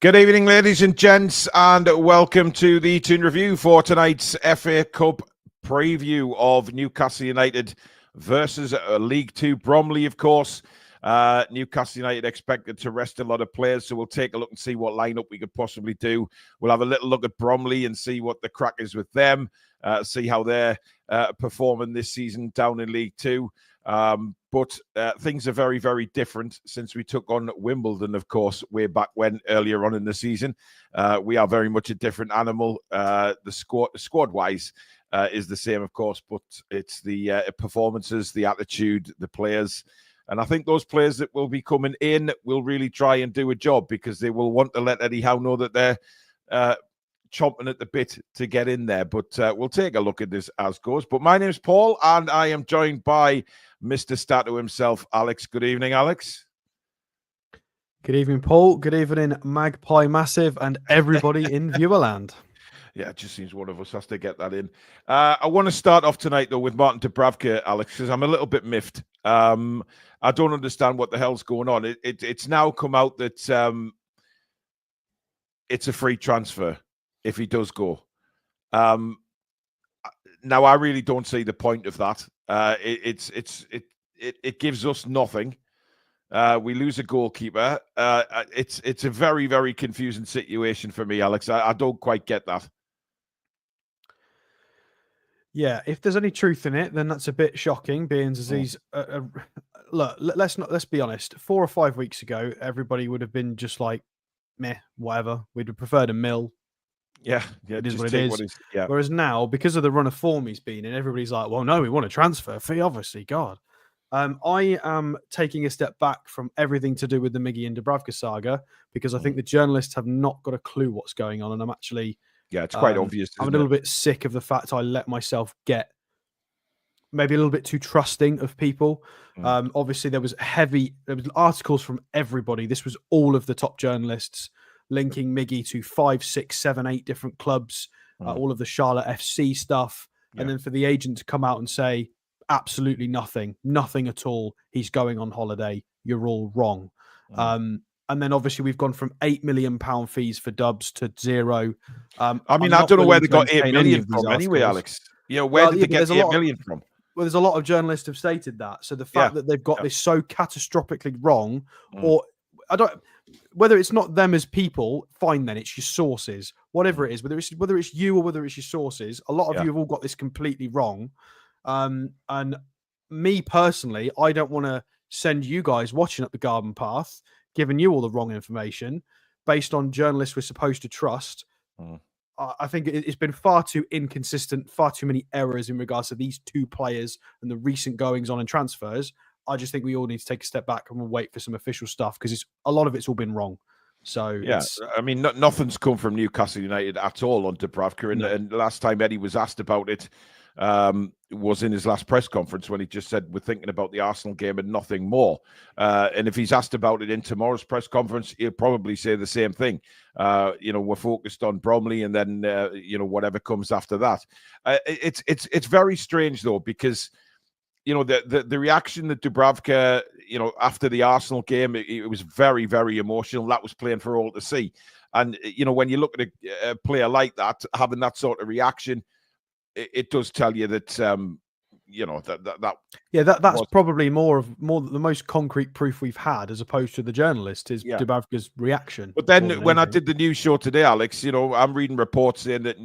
Good evening, ladies and gents, and welcome to the Toon Review for tonight's FA Cup preview of Newcastle United versus League Two Bromley, of course. Newcastle United expected to rest a lot of players, so we'll take a look and see what lineup we could possibly do. We'll have a little look at Bromley and see what the crack is with them, see how they're performing this season down in League Two. But things are very, very different since we took on Wimbledon, of course, way back when, earlier on in the season. We are very much a different animal. The squad-wise is the same, of course, but it's the performances, the attitude, the players. And I think those players that will be coming in will really try and do a job because they will want to let Eddie Howe know that they're chomping at the bit to get in there. But we'll take a look at this as goes. But my name is Paul, and I am joined by Mr. Stato himself, Alex. Good evening, Alex. Good evening, Paul. Good evening, Magpie Massive, and everybody in Viewerland. Yeah, it just seems one of us has to get that in. I want to start off tonight, though, with Martin Dubravka, Alex, because I'm a little bit miffed. I don't understand what the hell's going on. It's now come out that it's a free transfer if he does go. Now, I really don't see the point of that. It gives us nothing. We lose a goalkeeper. It's a very, very confusing situation for me, Alex. I don't quite get that. Yeah, if there's any truth in it, then that's a bit shocking. Being as he's look, let's be honest. 4 or 5 weeks ago, everybody would have been just like, meh, whatever. We'd have preferred a mill. Yeah, it is what it is. Yeah. Whereas now, because of the run of form he's been in, everybody's like, well, no, we want a transfer fee, obviously. God. I am taking a step back from everything to do with the Miggy and Dubravka saga because I think the journalists have not got a clue what's going on, and I'm actually it's quite obvious. I'm a little bit sick of the fact I let myself get maybe a little bit too trusting of people. Obviously, there was articles from everybody. This was all of the top journalists linking Miggy to 5, 6, 7, 8 different clubs, all of the Charlotte FC stuff, and then for the agent to come out and say absolutely nothing at all. He's going on holiday. You're all wrong. And then obviously we've gone from £8 million fees for Dubs to 0. I don't know where they got 8 million from anyway, Alex. Where did they get 8 million from? Well, there's a lot of journalists have stated that. So the fact that they've got this so catastrophically wrong, or whether it's not them as people, fine then, it's your sources. Whatever it is, whether it's you or whether it's your sources, a lot of you have all got this completely wrong. And me personally, I don't want to send you guys watching up the garden path, giving you all the wrong information based on journalists we're supposed to trust. I think it's been far too inconsistent, far too many errors in regards to these two players and the recent goings on in transfers. I just think we all need to take a step back and we'll wait for some official stuff because a lot of it's all been wrong. So nothing's come from Newcastle United at all on Dubravka. And the last time Eddie was asked about it was in his last press conference when he just said we're thinking about the Arsenal game and nothing more. And if he's asked about it in tomorrow's press conference, he'll probably say the same thing. We're focused on Bromley, and then whatever comes after that. It's very strange though because the reaction that Dubravka after the Arsenal game, it was very, very emotional. That was plain for all to see. And when you look at a player like that having that sort of reaction, it does tell you that that's probably more the most concrete proof we've had as opposed to the journalist is Dubravka's reaction. But then when I did the news show today, Alex, I'm reading reports saying that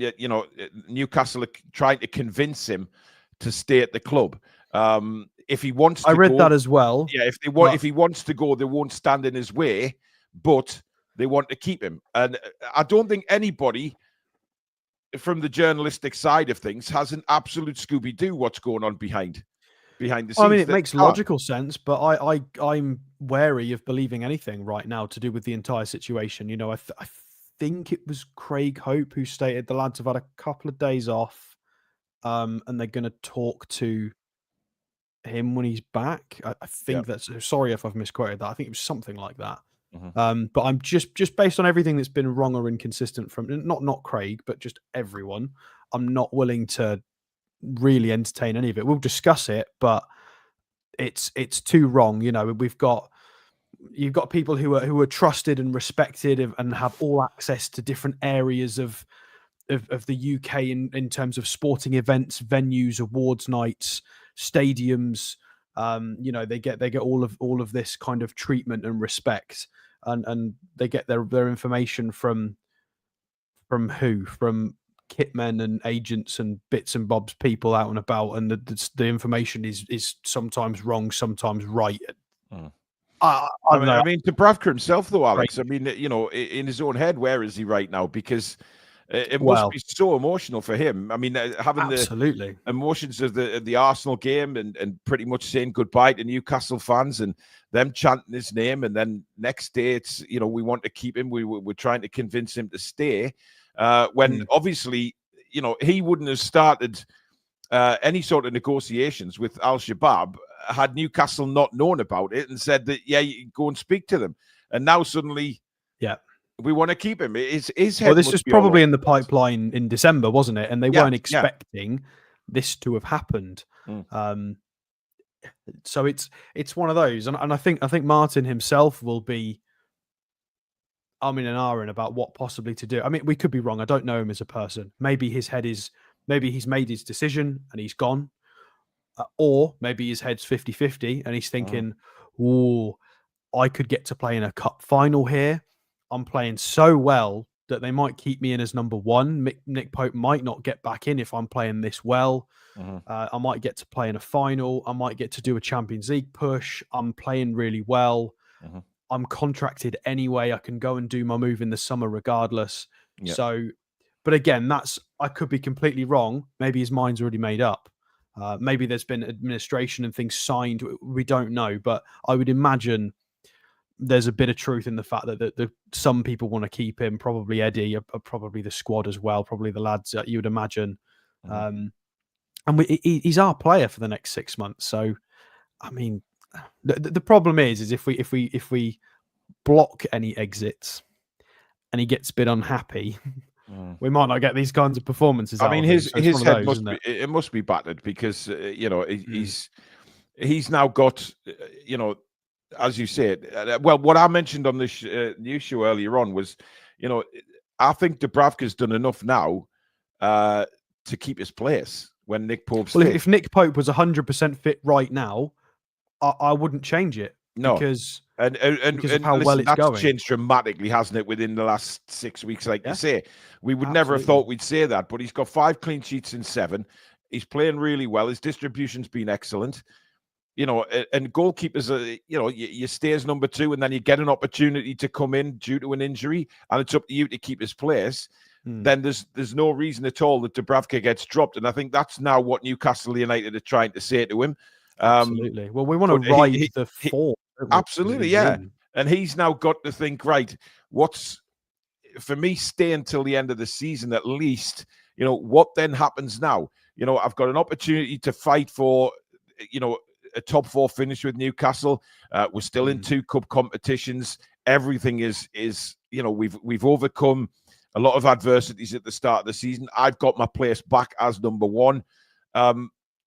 Newcastle are trying to convince him to stay at the club. If he wants to I read go, that as well. Yeah, if he wants to go, they won't stand in his way, but they want to keep him. And I don't think anybody from the journalistic side of things has an absolute Scooby-Doo what's going on behind the scenes. I mean, it makes logical sense, but I'm wary of believing anything right now to do with the entire situation. I think it was Craig Hope who stated the lads have had a couple of days off, and they're going to talk to him when he's back. I think that's, sorry if I've misquoted that. I think it was something like that. But I'm just based on everything that's been wrong or inconsistent from not Craig, but just everyone. I'm not willing to really entertain any of it. We'll discuss it, but it's too wrong. We've got you've got people who are trusted and respected and have all access to different areas of the UK in terms of sporting events, venues, awards nights, stadiums. They get all of this kind of treatment and respect, and they get their information from kitmen and agents and bits and bobs, people out and about, and the information is sometimes wrong, sometimes right. I mean, Dubravka himself, though, Alex. Right. I mean, in his own head, where is he right now? Because it must be so emotional for him. I mean, having the emotions of the Arsenal game and pretty much saying goodbye to Newcastle fans and them chanting his name, and then next day it's we want to keep him. We're trying to convince him to stay. When obviously he wouldn't have started any sort of negotiations with Al-Shabaab had Newcastle not known about it and said that, you go and speak to them. And now suddenly, we want to keep him. His head. Well, this was probably in the pipeline in December, wasn't it? And they weren't expecting this to have happened. So it's one of those, and I think Martin himself will be and ahhing about what possibly to do. I mean, we could be wrong. I don't know him as a person. Maybe his head is. Maybe he's made his decision and he's gone. Or maybe his head's 50-50 and he's thinking, I could get to play in a cup final here. I'm playing so well that they might keep me in as number one. Nick Pope might not get back in if I'm playing this well. I might get to play in a final. I might get to do a Champions League push. I'm playing really well. I'm contracted anyway. I can go and do my move in the summer regardless. So, but again, I could be completely wrong. Maybe his mind's already made up. Maybe there's been administration and things signed. We don't know, but I would imagine there's a bit of truth in the fact that some people want to keep him. Probably Eddie, probably the squad as well. Probably the lads. You would imagine. And he's our player for the next 6 months. So, I mean, the problem is if we block any exits and he gets a bit unhappy. We might not get these kinds of performances. I mean, his head must be battered because he's now got as you said. Well, what I mentioned on this news show earlier on was, I think Dubravka's done enough now to keep his place when Nick Pope's fit. If Nick Pope was 100% fit right now, I wouldn't change it. No, because of how well it's going. That's changed dramatically, hasn't it, within the last 6 weeks? Like you say, we would never have thought we'd say that, but he's got 5 clean sheets in 7. He's playing really well. His distribution's been excellent. And goalkeepers, you stay as number 2, and then you get an opportunity to come in due to an injury, and it's up to you to keep his place. Then there's no reason at all that Dubravka gets dropped, and I think that's now what Newcastle United are trying to say to him. Absolutely. Well, we want to ride the form. Absolutely, yeah. And he's now got to think, right, for me, stay until the end of the season at least. What then happens now? I've got an opportunity to fight for, a top 4 finish with Newcastle. We're still in 2 cup competitions. Everything is we've overcome a lot of adversities at the start of the season. I've got my place back as number 1.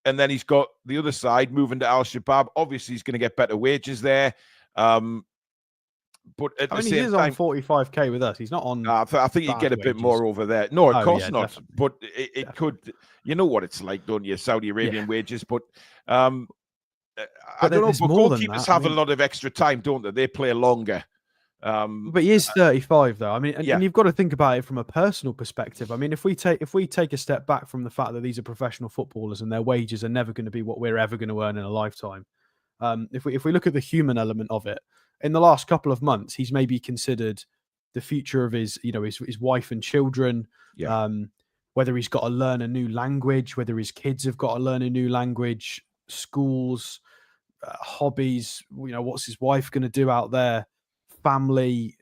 And then he's got the other side moving to Al-Shabaab. Obviously, he's going to get better wages there. But at the same he is time, on 45k with us. He's not on. I think you get a bit more over there. No, of course not. Definitely. But it could. You know what it's like, don't you? Saudi Arabian wages. But I don't know. But goalkeepers have a lot of extra time, don't they? They play longer. But he is 35, though. I mean, and you've got to think about it from a personal perspective. I mean, if we take a step back from the fact that these are professional footballers and their wages are never going to be what we're ever going to earn in a lifetime, if we look at the human element of it, in the last couple of months, he's maybe considered the future of his wife and children. Whether he's got to learn a new language, whether his kids have got to learn a new language, schools, hobbies. What's his wife going to do out there? Family,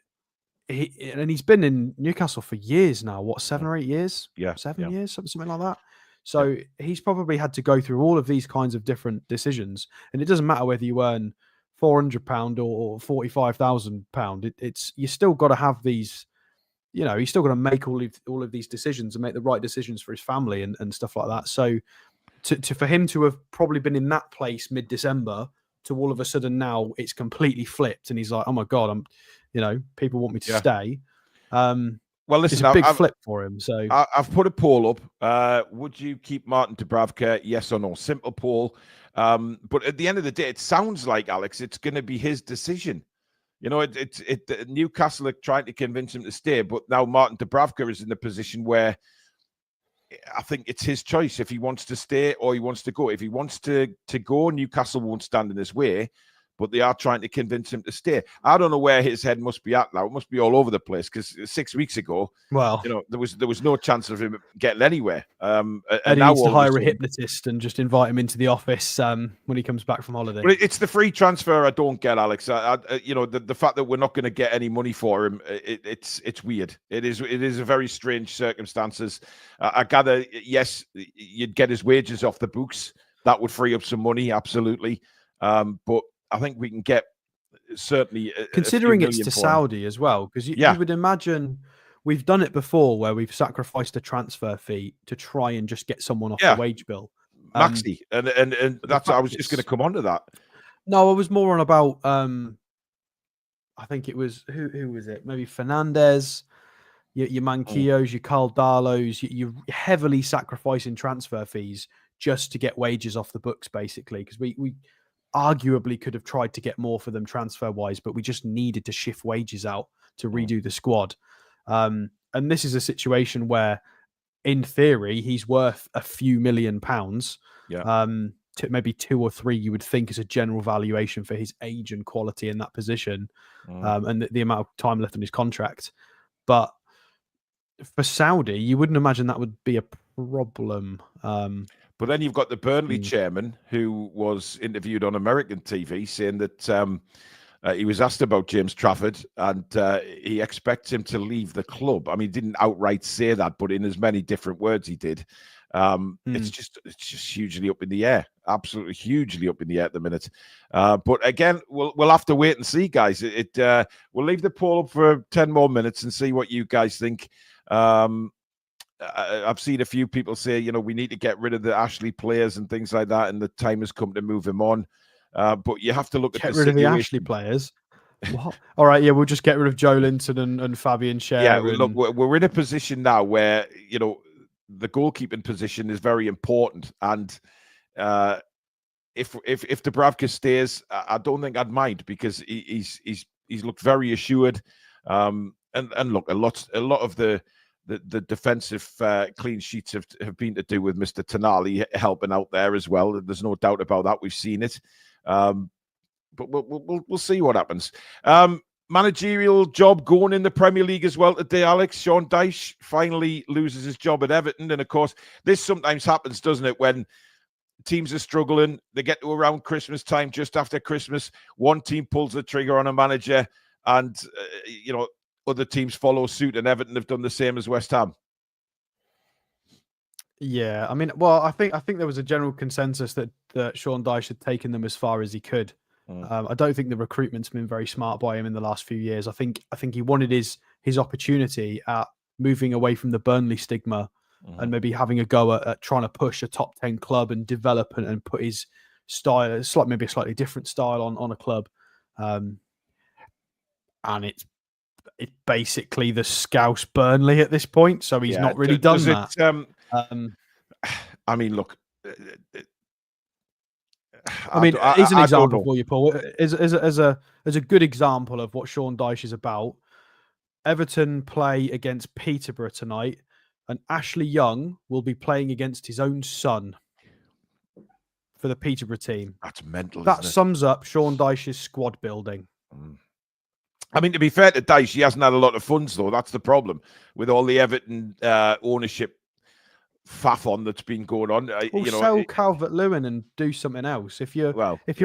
he's been in Newcastle for years now. 7 or 8 years? 7 years, something like that. So he's probably had to go through all of these kinds of different decisions, and it doesn't matter whether you earn £400 or £45,000. It's you still got to have these. He's still got to make all of these decisions and make the right decisions for his family and stuff like that. So, for him to have probably been in that place mid-December to all of a sudden now it's completely flipped, and he's like, oh my god, people want me to stay. Well, listen, it's a big flip for him. So I've put a poll up. Would you keep Martin Dubravka? Yes or no? Simple poll. But at the end of the day, it sounds like, Alex, it's going to be his decision. Newcastle are trying to convince him to stay, but now Martin Dubravka is in the position where I think it's his choice if he wants to stay or he wants to go. If he wants to go, Newcastle won't stand in his way, but they are trying to convince him to stay. I don't know where his head must be at now. It must be all over the place, because 6 weeks ago, there was no chance of him getting anywhere. And he needs to hire a hypnotist and just invite him into the office when he comes back from holiday. But it's the free transfer I don't get, Alex. The fact that we're not going to get any money for him, it's weird. It is a very strange circumstances. I gather, yes, you'd get his wages off the books. That would free up some money, absolutely. But I think we can get certainly considering it's to Saudi as well, because you would imagine we've done it before where we've sacrificed a transfer fee to try and just get someone off the wage bill. Maxi, and that's I was just going to come on to that. No, I was more on about I think it was who was it? Maybe Fernandez, your Manquillos, your Carl Darlos. You're heavily sacrificing transfer fees just to get wages off the books, basically, because we arguably could have tried to get more for them transfer wise, but we just needed to shift wages out to redo the squad. And this is a situation where, in theory, he's worth a few £1 million. Maybe 2 or 3, you would think, is a general valuation for his age and quality in that position, and the amount of time left on his contract. But for Saudi, you wouldn't imagine that would be a problem. But then you've got the Burnley chairman, who was interviewed on American TV, saying that he was asked about James Trafford, and he expects him to leave the club. I mean, he didn't outright say that, but in as many different words he did. It's just hugely up in the air, absolutely hugely up in the air at the minute. But again, we'll have to wait and see, guys. We'll leave the poll up for 10 more minutes and see what you guys think. I've seen a few people say, we need to get rid of the Ashley players and things like that, and the time has come to move him on. But you have to look at the rid of the Ashley players. What? All right, we'll just get rid of Joe Linton and Fabian Schär. Yeah, look, we're in a position now where the goalkeeping position is very important, and if Dubravka stays, I don't think I'd mind, because he's looked very assured. And look, a lot of the defensive clean sheets have been to do with Mr. Tonali helping out there as well. There's no doubt about that. We've seen it. But we'll see what happens. Managerial job going in the Premier League as well today, Alex. Sean Dyche finally loses his job at Everton. And of course, this sometimes happens, doesn't it, when teams are struggling, they get to around Christmas time, just after Christmas, one team pulls the trigger on a manager, and other teams follow suit, and Everton have done the same as West Ham. Yeah, I mean, well, I think there was a general consensus that Sean Dyche had taken them as far as he could. I don't think the recruitment's been very smart by him in the last few years. I think he wanted his opportunity at moving away from the Burnley stigma and maybe having a go at trying to push a top 10 club and develop and put his style, maybe a slightly different style on a club. And it's basically the Scouse Burnley at this point, so he's not really done that. I mean, look. Here's an example for you, Paul. As a good example of what Sean Dyche is about. Everton play against Peterborough tonight, and Ashley Young will be playing against his own son for the Peterborough team. That's mental. That sums up Sean Dyche's squad building. I mean, to be fair to Dyche, he hasn't had a lot of funds, though. That's the problem with all the Everton ownership faff on that's been going on. Sell Calvert-Lewin and do something else. If you're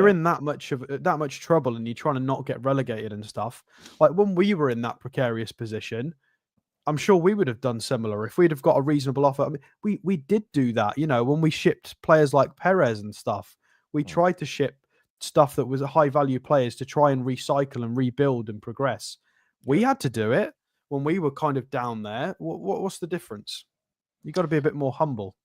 in that much trouble and you're trying to not get relegated and stuff, like when we were in that precarious position, I'm sure we would have done similar if we'd have got a reasonable offer. I mean, we did do that, when we shipped players like Perez and stuff. We tried to ship stuff that was a high value players to try and recycle and rebuild and progress. We had to do it when we were kind of down there. What's the difference? You got to be a bit more humble.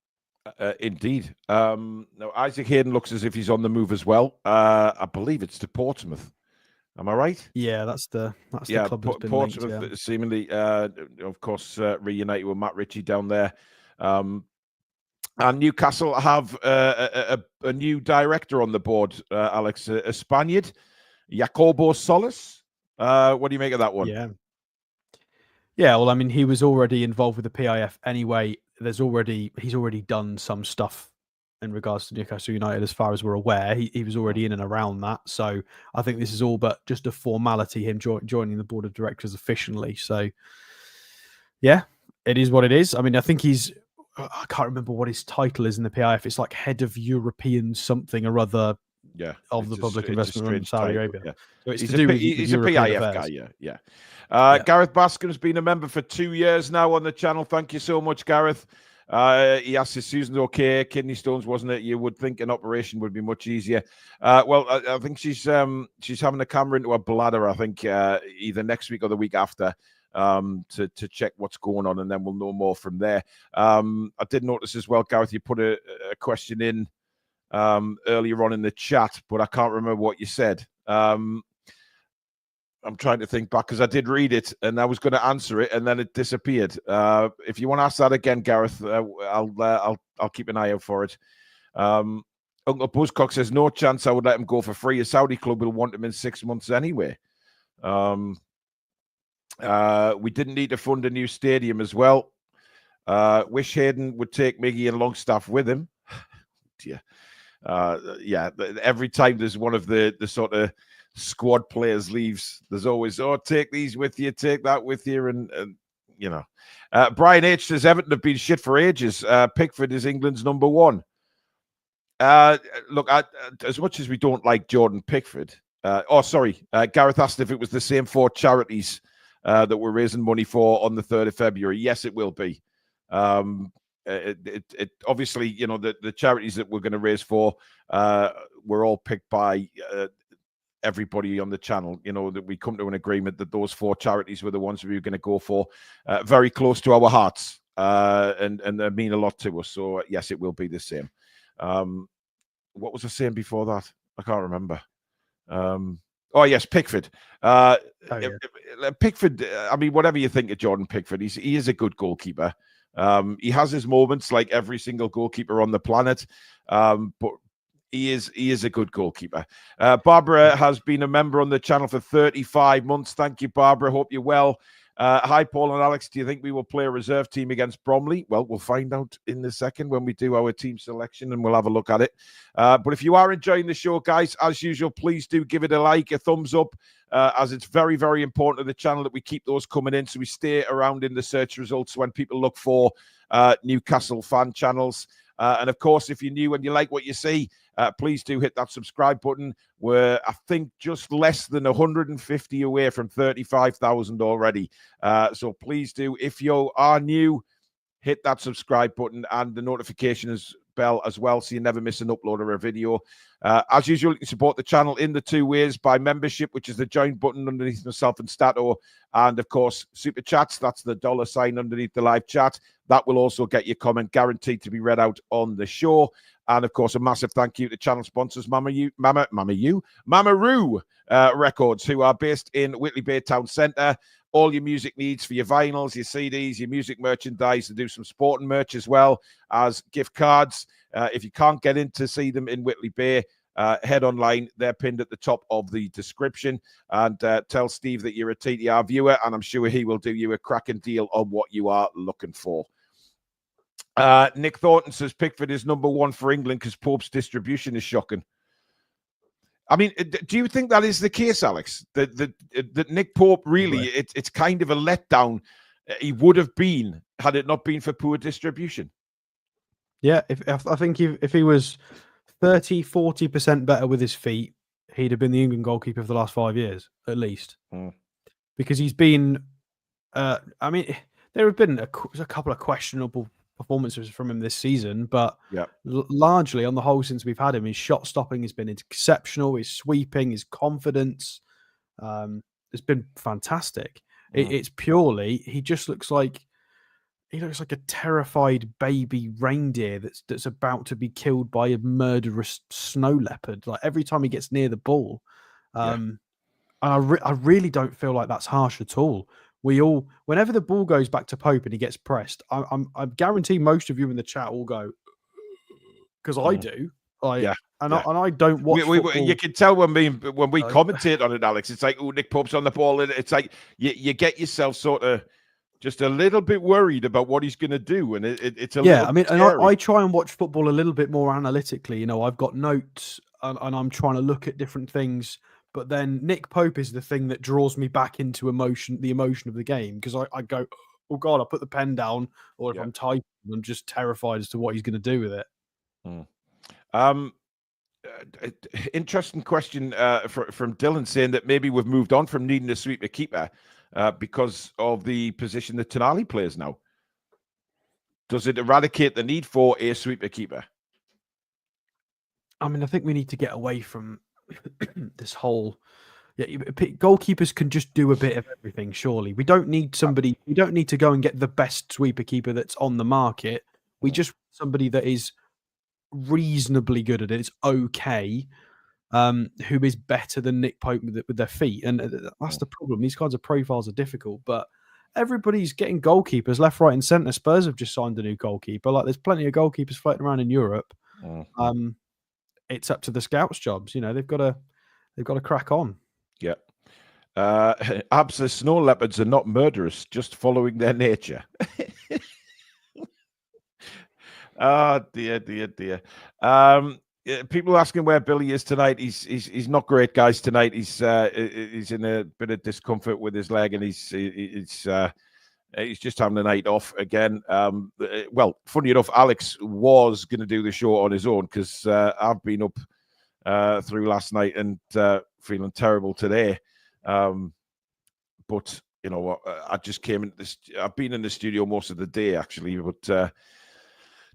Indeed. Now, Isaac Hayden looks as if he's on the move as well. I believe it's to Portsmouth. Am I right? Yeah, that's the club that's been Portsmouth linked, seemingly, of course, reunited with Matt Ritchie down there. And Newcastle have a new director on the board, Alex, a Spaniard, Jacobo Solis. What do you make of that one? Yeah, well, I mean, he was already involved with the PIF anyway. He's already done some stuff in regards to Newcastle United, as far as we're aware. He was already in and around that. So I think this is all but just a formality, him joining the board of directors officially. So, yeah, it is what it is. I mean, I think I can't remember what his title is in the PIF. It's like head of European something or other. Yeah, of the public investment in Saudi Arabia. Yeah. So it's he's to do with he's European a PIF affairs. guy, yeah. Gareth Bascom's been a member for 2 years now on the channel. Thank you so much, Gareth. He asked if Susan's okay. Kidney stones, wasn't it? You would think an operation would be much easier. Well, I think she's having a camera into her bladder, I think, either next week or the week after, to check what's going on, and then we'll know more from there. I did notice as well, Gareth, you put a question in earlier on in the chat, but I can't remember what you said. I'm trying to think back because I did read it and I was going to answer it and then it disappeared. If you want to ask that again, Gareth, I'll keep an eye out for it. Uncle Buzzcock says no chance I would let him go for free. A Saudi club will want him in 6 months anyway. We didn't need to fund a new stadium as well. Wish Hayden would take Miggy and Longstaff with him. Yeah. Every time there's one of the sort of squad players leaves, there's always, take these with you, take that with you, and you know. Brian H says Everton have been shit for ages. Pickford is England's number one. Look, as much as we don't like Jordan Pickford, Gareth asked if it was the same 4 charities that we're raising money for on the 3rd of February. Yes, it will be. It obviously, you know, the charities that we're going to raise for were all picked by everybody on the channel. You know, that we come to an agreement that those 4 charities were the ones we were going to go for, very close to our hearts, and they mean a lot to us. So yes, it will be the same. What was I saying before that? I can't remember. Oh yes, Pickford. Pickford. I mean, whatever you think of Jordan Pickford, he is a good goalkeeper. He has his moments like every single goalkeeper on the planet, but he is a good goalkeeper. Barbara has been a member on the channel for 35 months. Thank you, Barbara. Hope you're well. Hi, Paul and Alex. Do you think we will play a reserve team against Bromley? Well, we'll find out in a second when we do our team selection, and we'll have a look at it. But if you are enjoying the show, guys, as usual, please do give it a like, a thumbs up, as it's very, very important to the channel that we keep those coming in, so we stay around in the search results when people look for Newcastle fan channels. And of course, if you're new and you like what you see, please do hit that subscribe button. We're, I think, just less than 150 away from 35,000 already. So please do, if you are new, hit that subscribe button and the notifications bell as well, so you never miss an upload or a video. As usual, you can support the channel in the 2 ways: by membership, which is the join button underneath myself and Stato, and of course super chats. That's the $sign underneath the live chat. That will also get your comment guaranteed to be read out on the show. And of course, a massive thank you to channel sponsors Mamaroo Records, who are based in Whitley Bay Town Centre. All your music needs for your vinyls, your CDs, your music merchandise. They do some sporting merch as well as gift cards. If you can't get in to see them in Whitley Bay, head online. They're pinned at the top of the description. And tell Steve that you're a TTR viewer, and I'm sure he will do you a cracking deal on what you are looking for. Nick Thornton says Pickford is number one for England because Pope's distribution is shocking. I mean, do you think that is the case, Alex? That Nick Pope really, right, it's kind of a letdown. He would have been had it not been for poor distribution. Yeah, I think if he was 30-40% better with his feet, he'd have been the England goalkeeper for the last 5 years, at least. Because he's been, I mean, there have been a couple of questionable performances from him this season, but largely on the whole, since we've had him, his shot stopping has been exceptional. His sweeping, his confidence has been fantastic. It's purely, he just looks like he looks like a terrified baby reindeer that's about to be killed by a murderous snow leopard. Like every time he gets near the ball, and I really don't feel like that's harsh at all. Whenever the ball goes back to Pope and he gets pressed, I guarantee most of you in the chat will go, because I do. I don't watch football. You can tell when we commentate on it, Alex. It's like, oh, Nick Pope's on the ball, and it's like you get yourself sort of just a little bit worried about what he's going to do, and it's a little. I mean, scary. and I try and watch football a little bit more analytically. You know, I've got notes, and I'm trying to look at different things. But then Nick Pope is the thing that draws me back into the emotion of the game, because I go, oh God, I put the pen down, or if I'm typing, I'm just terrified as to what he's going to do with it. Interesting question from Dylan, saying that maybe we've moved on from needing a sweeper keeper because of the position that Toon Army plays now. Does it eradicate the need for a sweeper keeper? I mean, I think we need to get away from this whole. Goalkeepers can just do a bit of everything. Surely, we don't need somebody. We don't need to go and get the best sweeper keeper that's on the market. We just want somebody that is reasonably good at it. It's okay. Who is better than Nick Pope with their feet, and that's the problem. These kinds of profiles are difficult, but everybody's getting goalkeepers left, right, and centre. Spurs have just signed a new goalkeeper. Like, there's plenty of goalkeepers floating around in Europe. It's up to the scouts' jobs. You know, they've got to crack on. Yeah. Abs, snow leopards are not murderous, just following their nature. Oh, dear. People asking where Billy is tonight. He's not great, guys. Tonight he's in a bit of discomfort with his leg, and he's just having a night off again. Well, funny enough, Alex was going to do the show on his own, because I've been up through last night and feeling terrible today. But you know what? I just came into this. I've been in the studio most of the day, actually, but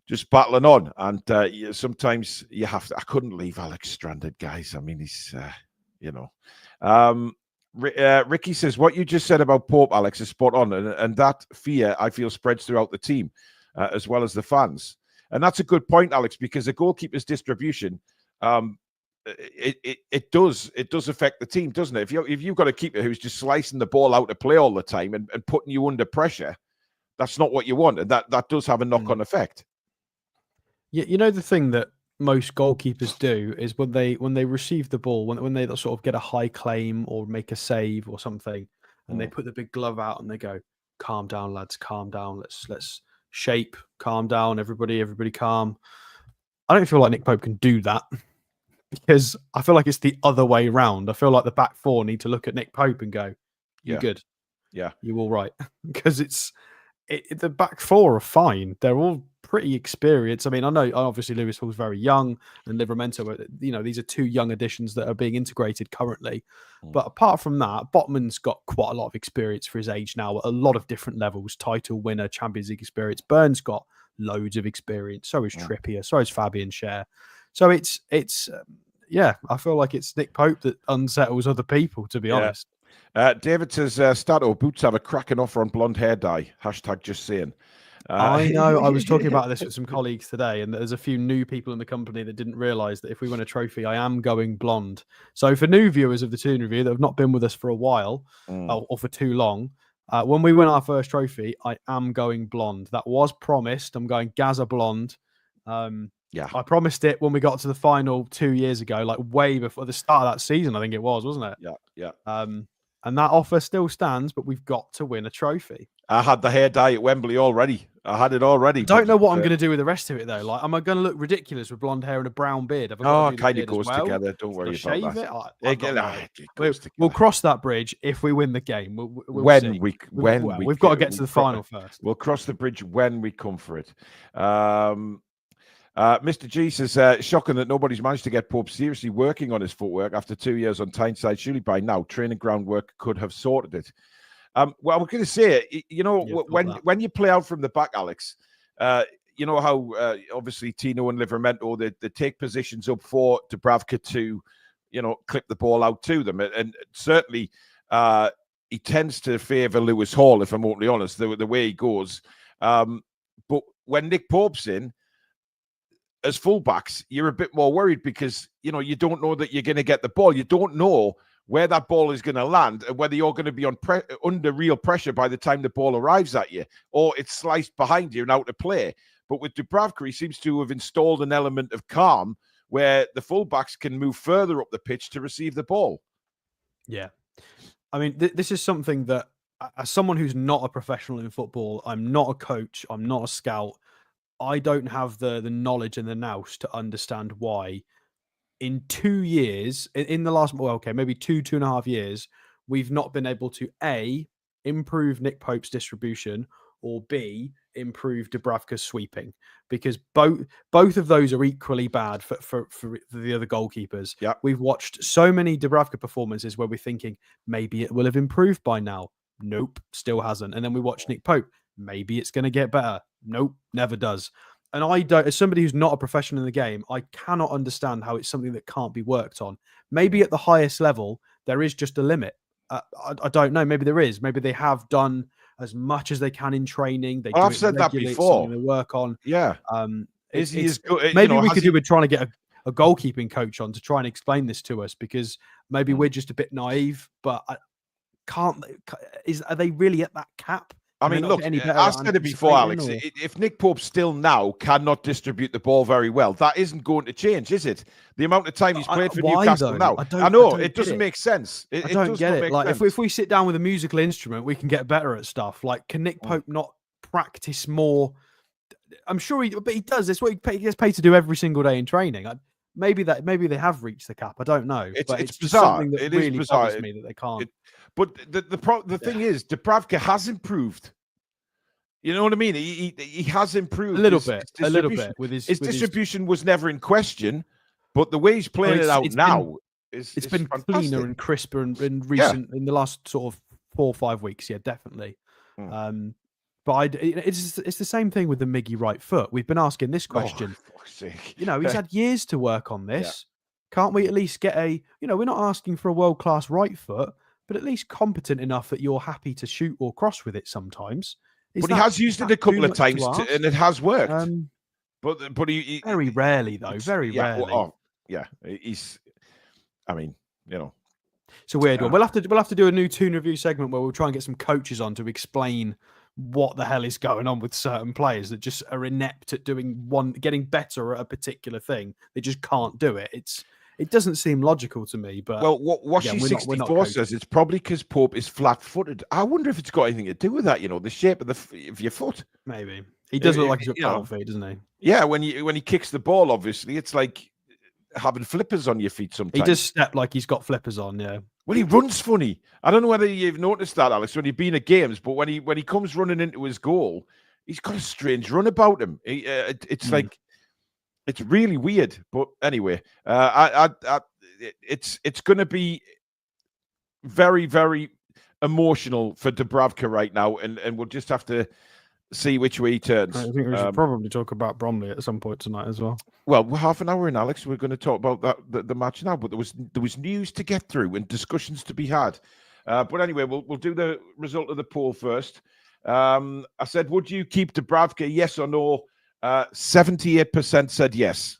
just battling on. And sometimes you have to. I couldn't leave Alex stranded, guys. I mean, he's, you know. Ricky says, what you just said about Pope, Alex, is spot on. And that fear, I feel, spreads throughout the team as well as the fans. And that's a good point, Alex, because the goalkeeper's distribution, it does affect the team, doesn't it? If you've got a keeper who's just slicing the ball out to play all the time and putting you under pressure, that's not what you want. And that does have a knock-on effect. Yeah, you know, the thing that most goalkeepers do is when they receive the ball, when they sort of get a high claim or make a save or something, and they put the big glove out and they go, calm down, lads, calm down. Let's shape, calm down, everybody calm. I don't feel like Nick Pope can do that, because I feel like it's the other way around. I feel like the back four need to look at Nick Pope and go, "You good? Yeah, you all right?" Because the back four are fine. They're all pretty experienced. I mean, I know obviously Lewis Hall's very young, and Livramento, you know, these are two young additions that are being integrated currently. But apart from that, Botman's got quite a lot of experience for his age now at a lot of different levels. Title winner, Champions League experience. Burns got loads of experience. So is Trippier. So is Fabian Schär. So it's I feel like it's Nick Pope that unsettles other people, to be honest. David says, Stato, Boots have a cracking offer on blonde hair dye. Hashtag just saying. I know. I was talking about this with some colleagues today, and there's a few new people in the company that didn't realise that if we win a trophy, I am going blonde. So for new viewers of the Toon Review that have not been with us for a while or for too long, when we win our first trophy, I am going blonde. That was promised. I'm going Gaza blonde. I promised it when we got to the final 2 years ago, like way before the start of that season, I think it was, wasn't it? Yeah. And that offer still stands, but we've got to win a trophy. I had the hair dye at Wembley already. I had it already. I don't know what I'm going to do with the rest of it, though. Like, am I going to look ridiculous with blonde hair and a brown beard? It kind of goes together. Don't worry about that. We'll cross that bridge if we win the game. We've got to get to the final first. We'll cross the bridge when we come for it. Mr. G says, shocking that nobody's managed to get Pope seriously working on his footwork after 2 years on Tyneside. Surely by now, training ground work could have sorted it. Well, I was going to say, you know, when you play out from the back, Alex, you know how obviously Tino and Livramento, they take positions up for Dubravka to, you know, clip the ball out to them. And certainly he tends to favour Lewis Hall, if I'm openly honest, the way he goes. But when Nick Pope's in, as fullbacks, you're a bit more worried because, you don't know that you're going to get the ball. You don't know where that ball is going to land and whether you're going to be under real pressure by the time the ball arrives at you, or it's sliced behind you and out of play. But with Dubravka, he seems to have installed an element of calm where the fullbacks can move further up the pitch to receive the ball. Yeah. I mean, this is something that, as someone who's not a professional in football, I'm not a coach, I'm not a scout, I don't have the knowledge and the nous to understand why in 2 years, in the last, maybe 2.5 years, we've not been able to A, improve Nick Pope's distribution, or B, improve Dubravka's sweeping, because both of those are equally bad for the other goalkeepers. Yeah. We've watched so many Dubravka performances where we're thinking maybe it will have improved by now. Nope, still hasn't. And then we watch Nick Pope. Maybe it's going to get better. Nope, never does. And I don't, as somebody who's not a professional in the game, I cannot understand how it's something that can't be worked on. Maybe at the highest level, there is just a limit. I don't know. Maybe there is. Maybe they have done as much as they can in training. I've said that before. They work on. Yeah. Maybe we could do with trying to get a goalkeeping coach on to try and explain this to us, because maybe we're just a bit naive. But are they really at that cap? I mean, look, I said it before, Alex. If Nick Pope still now cannot distribute the ball very well, that isn't going to change, is it? The amount of time he's played for Newcastle now. I know, it doesn't make sense. I don't get it. Like, if we sit down with a musical instrument, we can get better at stuff. Like, can Nick Pope not practice more? I'm sure he does. That's what he gets paid to do every single day in training. Maybe they have reached the cap. I don't know. It's bizarre. Something that it really is bizarre. bothers me that they can't. But the thing is, Dubravka has improved. You know what I mean? He has improved a little bit with his distribution was never in question, but the way he's playing it out now it's been fantastic. Cleaner and crisper and recent in the last sort of 4 or 5 weeks. Yeah, definitely. But it's the same thing with the Miggy right foot. We've been asking this question. He's had years to work on this. Yeah. Can't we at least get we're not asking for a world-class right foot, but at least competent enough that you're happy to shoot or cross with it sometimes. But he has used it a couple of times and it has worked. But he very rarely though. Very rarely. He's. I mean, it's a weird one. We'll have to do a new Toon review segment where we'll try and get some coaches on to explain what the hell is going on with certain players that just are inept at getting better at a particular thing. They just can't do it. It doesn't seem logical to me. But what she 64 says, it's probably because Pope is flat-footed. I wonder if it's got anything to do with that. The shape of your foot. Maybe he does look like he's got paddle feet, doesn't he? Yeah, when he kicks the ball, obviously it's like having flippers on your feet sometimes. He does step like he's got flippers on. Yeah. Well, he runs funny. I don't know whether you've noticed that, Alex, when you've been at games, but when he comes running into his goal, he's got a strange run about him. It's like. It's really weird, but anyway, it's going to be very, very emotional for Dubravka right now, and we'll just have to see which way he turns. I think we should probably talk about Bromley at some point tonight as well. Well, we're half an hour in, Alex. We're going to talk about the match now, but there was news to get through and discussions to be had. But anyway, we'll do the result of the poll first. I said, would you keep Dubravka? Yes or no? 78% said yes.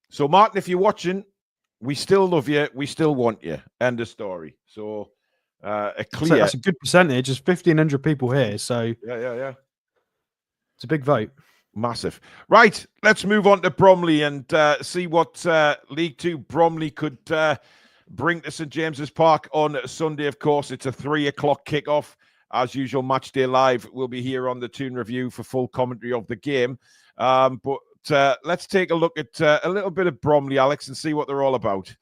So, Martin, if you're watching, we still love you. We still want you. End of story. So, that's a good percentage. There's 1,500 people here. So, yeah. It's a big vote. Massive. Right. Let's move on to Bromley and see what League Two Bromley could bring to St. James's Park on Sunday. Of course, it's a 3 o'clock kickoff. As usual, Matchday Live will be here on the Toon Review for full commentary of the game. But let's take a look at a little bit of Bromley, Alex, and see what they're all about.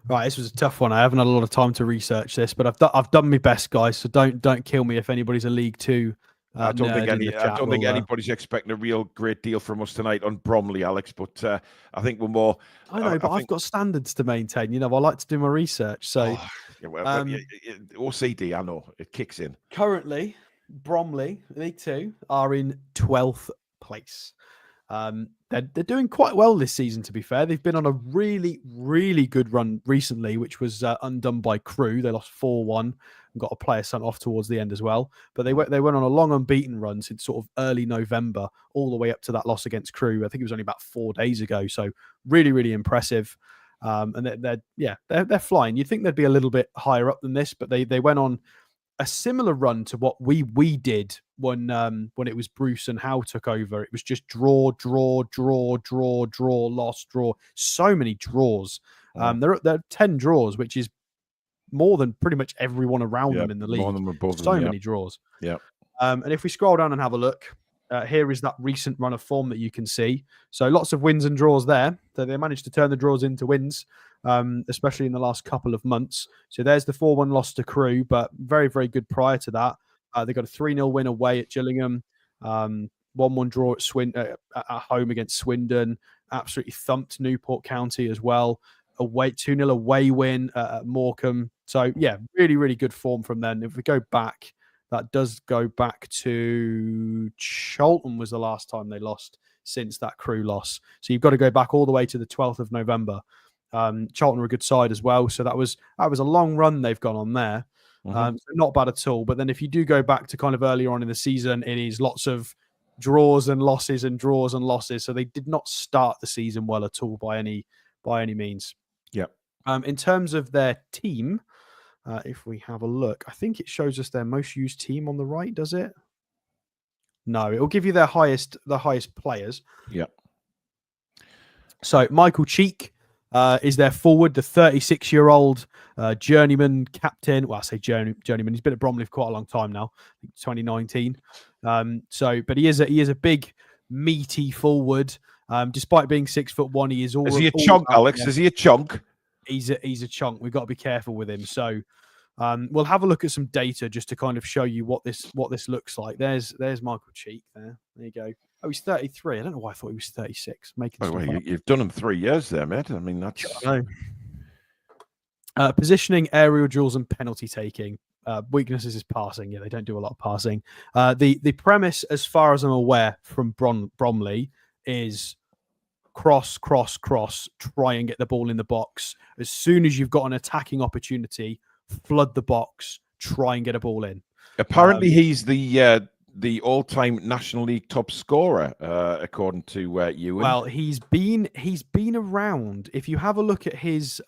Right, this was a tough one. I haven't had a lot of time to research this, but I've done my best, guys. So don't kill me if anybody's a League Two. I don't think anybody's expecting a real great deal from us tonight on Bromley, Alex. But I think we're more. I know, but I've got standards to maintain. I like to do my research. So, OCD, I know it kicks in. Currently, Bromley League Two are in 12th place. They're doing quite well this season, to be fair. They've been on a really, really good run recently, which was undone by Crewe. They lost 4-1 and got a player sent off towards the end as well. But they went on a long unbeaten run since sort of early November, all the way up to that loss against Crewe. I think it was only about 4 days ago. So really, really impressive. And they're flying. You'd think they'd be a little bit higher up than this, but they went on a similar run to what we did when it was Bruce and Howe took over. It was just draw, loss, draw. So many draws. There are 10 draws, which is more than pretty much everyone around them in the league. More than above so them, many draws. Yeah. And if we scroll down and have a look, here is that recent run of form that you can see. So lots of wins and draws there. So they managed to turn the draws into wins, especially in the last couple of months. So there's the 4-1 loss to Crewe, but very, very good prior to that. They got a 3-0 win away at Gillingham, 1-1 draw at home against Swindon, absolutely thumped Newport County as well. 2-0 away win at Morecambe. So, yeah, really, really good form from then. If we go back, that does go back to Charlton was the last time they lost since that Crewe loss. So you've got to go back all the way to the 12th of November. Charlton were a good side as well. So that was a long run they've gone on there. So not bad at all. But then if you do go back to kind of earlier on in the season, it is lots of draws and losses and draws and losses. So they did not start the season well at all by any means. Yeah. In terms of their team, if we have a look, I think it shows us their most used team on the right, does it? No, it will give you the highest players. Yeah. So Michael Cheek is their forward, the 36-year-old journeyman captain. Well, I say journeyman. He's been at Bromley for quite a long time now, I think 2019. But he is a big, meaty forward. Despite being 6'1", he is all. Is he a chunk, Alex? Is he a chunk? He's a chunk. We've got to be careful with him. So we'll have a look at some data just to kind of show you what this looks like. There's Michael Cheek there. There you go. Oh, he's 33. I don't know why I thought he was 36. You've done him 3 years there, mate. I mean, that's... Positioning, aerial duels, and penalty taking. Weaknesses is passing. Yeah, they don't do a lot of passing. The premise, as far as I'm aware, from Bromley is cross, try and get the ball in the box. As soon as you've got an attacking opportunity, flood the box, try and get a ball in. Apparently, he's the all-time National League top scorer, according to Ewan. Well, he's been around. If you have a look at his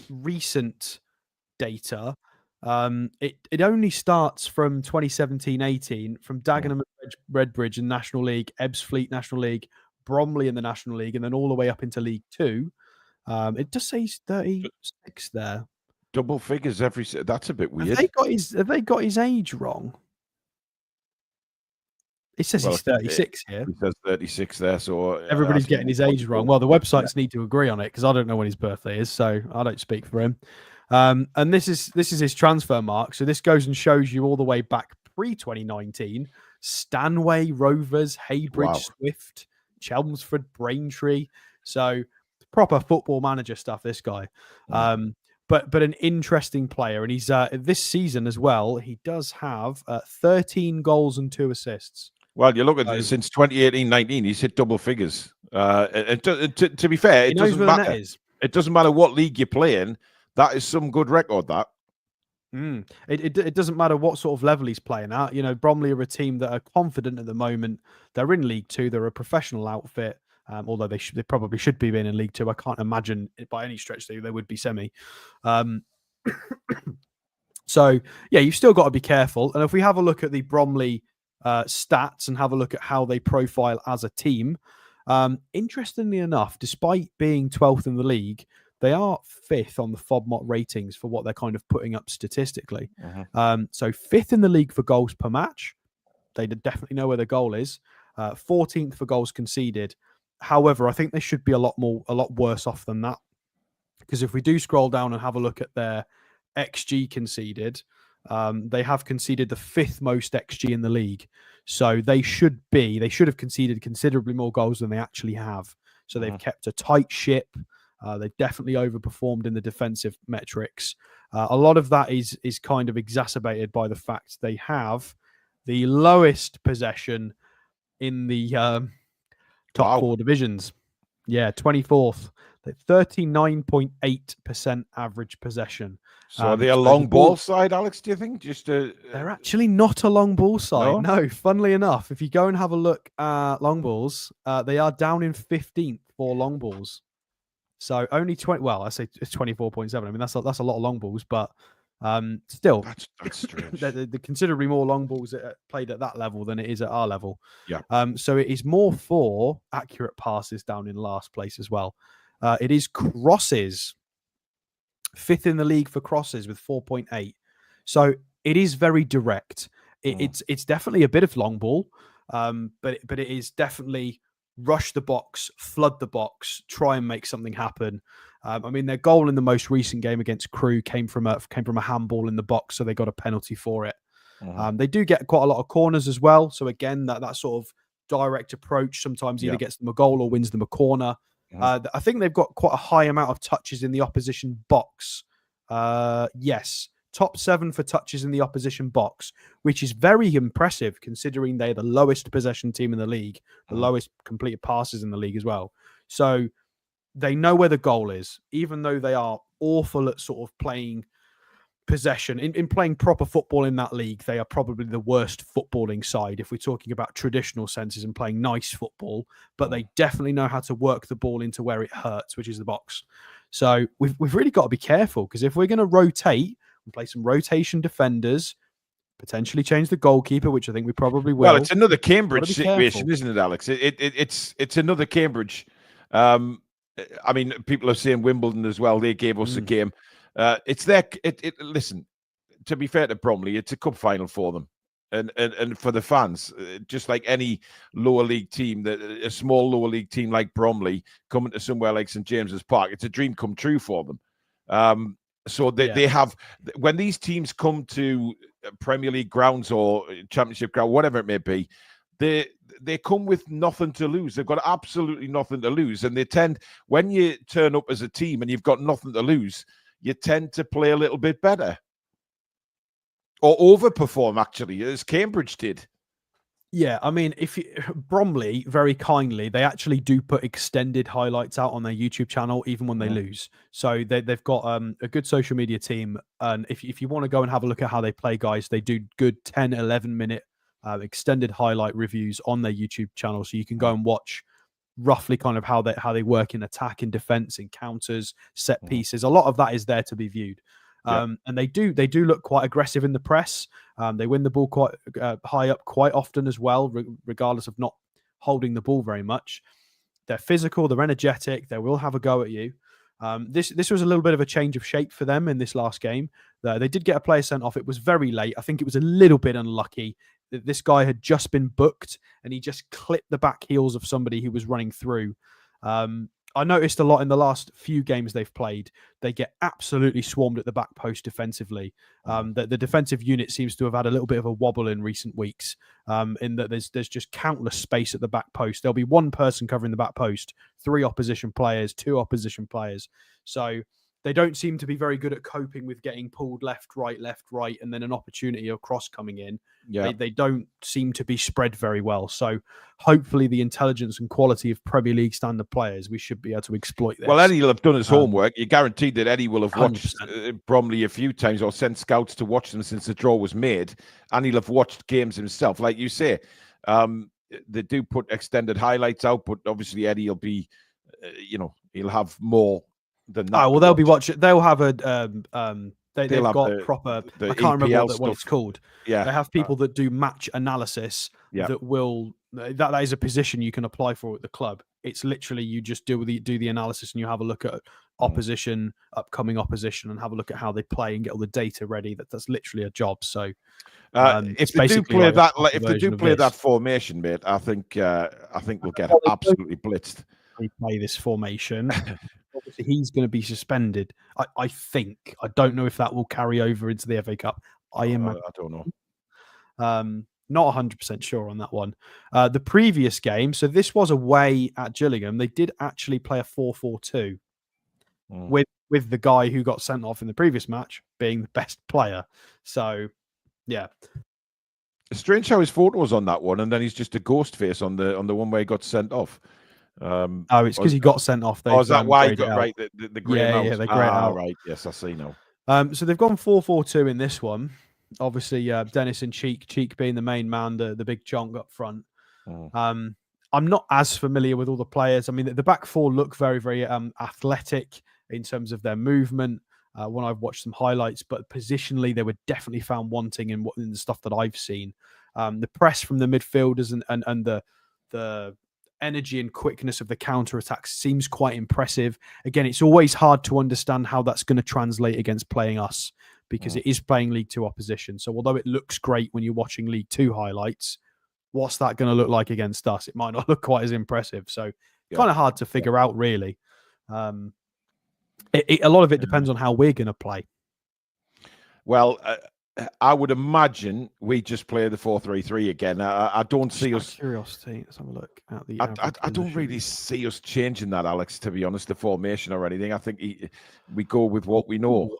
recent data, it only starts from 2017-18 from Dagenham and Redbridge in National League, Ebbsfleet National League, Bromley in the National League, and then all the way up into League Two. It does say he's 36 there. Double figures every. That's a bit weird. Have they got his age wrong? It says he's 36 here. It says 36 there, so everybody's getting his age wrong. Well, the websites need to agree on it because I don't know when his birthday is, so I don't speak for him. And this is his transfer mark. So this goes and shows you all the way back pre-2019. Stanway, Rovers, Heybridge, Swift, Chelmsford, Braintree. So proper football manager stuff, this guy. But an interesting player. And he's this season as well, he does have 13 goals and 2 assists. Well, you look at it, since 2018-19, he's hit double figures. To be fair, it doesn't matter. It doesn't matter what league you're playing. That is some good record, that. It doesn't matter what sort of level he's playing at. You know, Bromley are a team that are confident at the moment. They're in League Two. They're a professional outfit. Although they probably should be in League Two. I can't imagine it by any stretch they would be semi. So, yeah, you've still got to be careful. And if we have a look at the Bromley stats and have a look at how they profile as a team, interestingly enough, despite being 12th in the league, they are 5th on the FOBMOT ratings for what they're kind of putting up statistically. So 5th in the league for goals per match. They definitely know where the goal is. 14th for goals conceded. However, I think they should be a lot worse off than that. Because if we do scroll down and have a look at their XG conceded, they have conceded the 5th most XG in the league. So they should have conceded considerably more goals than they actually have. So they've kept a tight ship. They've definitely overperformed in the defensive metrics. A lot of that is kind of exacerbated by the fact they have the lowest possession in the top 4 divisions. Yeah, 24th. 39.8% average possession. So are they a long ball side, Alex, do you think? They're actually not a long ball side. No, funnily enough, if you go and have a look at long balls, they are down in 15th for long balls. So only 20. Well, I say it's 24.7. I mean, that's a lot of long balls, but still, that's strange. They're considerably more long balls played at that level than it is at our level. Yeah. So it is more for accurate passes down in last place as well. It is crosses, 5th in the league for crosses with 4.8. So it is very direct. It's definitely a bit of long ball, but it is definitely rush the box, flood the box, try and make something happen. I mean, their goal in the most recent game against Crewe came from a handball in the box, so they got a penalty for it. They do get quite a lot of corners as well. So again, that sort of direct approach sometimes either gets them a goal or wins them a corner. I think they've got quite a high amount of touches in the opposition box. Yes, top 7 for touches in the opposition box, which is very impressive considering they're the lowest possession team in the league, the lowest completed passes in the league as well. So they know where the goal is, even though they are awful at sort of playing possession. In playing proper football in that league, they are probably the worst footballing side if we're talking about traditional senses and playing nice football, but they definitely know how to work the ball into where it hurts, which is the box. So we've really got to be careful, because if we're going to rotate and play some rotation defenders, potentially change the goalkeeper, which I think we probably will. Well, it's another Cambridge situation, isn't it, Alex? It's another Cambridge. I mean, people are saying Wimbledon as well. They gave us a game. It's their. Listen, to be fair to Bromley, it's a cup final for them, and for the fans, just like any lower league team, a small lower league team like Bromley coming to somewhere like St James's Park, it's a dream come true for them. So they have, when these teams come to Premier League grounds or Championship ground, whatever it may be, they come with nothing to lose. They've got absolutely nothing to lose, and they tend, when you turn up as a team and you've got nothing to lose, you tend to play a little bit better or overperform, actually, as Cambridge did. Yeah, I mean, Bromley, very kindly, they actually do put extended highlights out on their YouTube channel, even when they lose. So they've got a good social media team. And if you want to go and have a look at how they play, guys, they do good 10, 11-minute extended highlight reviews on their YouTube channel. So you can go and watch roughly kind of how they work in attack and defense, in counters, set pieces. A lot of that is there to be viewed. And they do look quite aggressive in the press. They win the ball quite high up quite often as well, regardless of not holding the ball very much. They're physical, they're energetic, they will have a go at you. This was a little bit of a change of shape for them in this last game. They did get a player sent off. It was very late. I think it was a little bit unlucky. This guy had just been booked and he just clipped the back heels of somebody who was running through. I noticed a lot in the last few games they've played. They get absolutely swarmed at the back post defensively. The defensive unit seems to have had a little bit of a wobble in recent weeks, in that there's just countless space at the back post. There'll be one person covering the back post, 3 opposition players, 2 opposition players. So they don't seem to be very good at coping with getting pulled left, right, and then an opportunity or cross coming in. Yeah. They don't seem to be spread very well. So hopefully the intelligence and quality of Premier League standard players, we should be able to exploit this. Well, Eddie will have done his homework. You're guaranteed that Eddie will have watched Bromley a few times or sent scouts to watch them since the draw was made. And he'll have watched games himself. Like you say, they do put extended highlights out, but obviously Eddie will be, he'll have more than that. Oh, well, they'll be watching. They'll have a they've got proper. I can't remember what it's called. Yeah, they have people that do match analysis. That will that is a position you can apply for at the club. It's literally you just do the analysis and you have a look at opposition, upcoming opposition, and have a look at how they play and get all the data ready. That's literally a job. So if they do play that formation, mate, I think we'll get absolutely blitzed. They play this formation. Obviously, he's going to be suspended. I think. I don't know if that will carry over into the FA Cup. I don't know. Not 100% sure on that one. The previous game, so this was away at Gillingham. They did actually play a 4-4-2 with the guy who got sent off in the previous match being the best player. So, yeah. It's strange how his photo was on that one, and then he's just a ghost face on the one where he got sent off. It's because he got sent off. Is that why he got right? The grey mouse. Yeah, the grey out. Right. Yes, I see now. So they've gone 4-4-2 in this one. Obviously, Dennis and Cheek being the main man, the big chonk up front. I'm not as familiar with all the players. I mean, the back four look very, very athletic in terms of their movement when I've watched some highlights, but positionally, they were definitely found wanting in the stuff that I've seen. The press from the midfielders and the energy and quickness of the counter-attack seems quite impressive. Again, it's always hard to understand how that's going to translate against playing us because it is playing League Two opposition. So although it looks great when you're watching League Two highlights, what's that going to look like against us? It might not look quite as impressive. So kind of hard to figure out, really. A lot of it depends on how we're going to play. Well, I would imagine we just play the 4-3-3 again. I don't see us. Curiosity. Let's have a look at the. I don't really see us changing that, Alex. To be honest, the formation or anything. I think we go with what we know.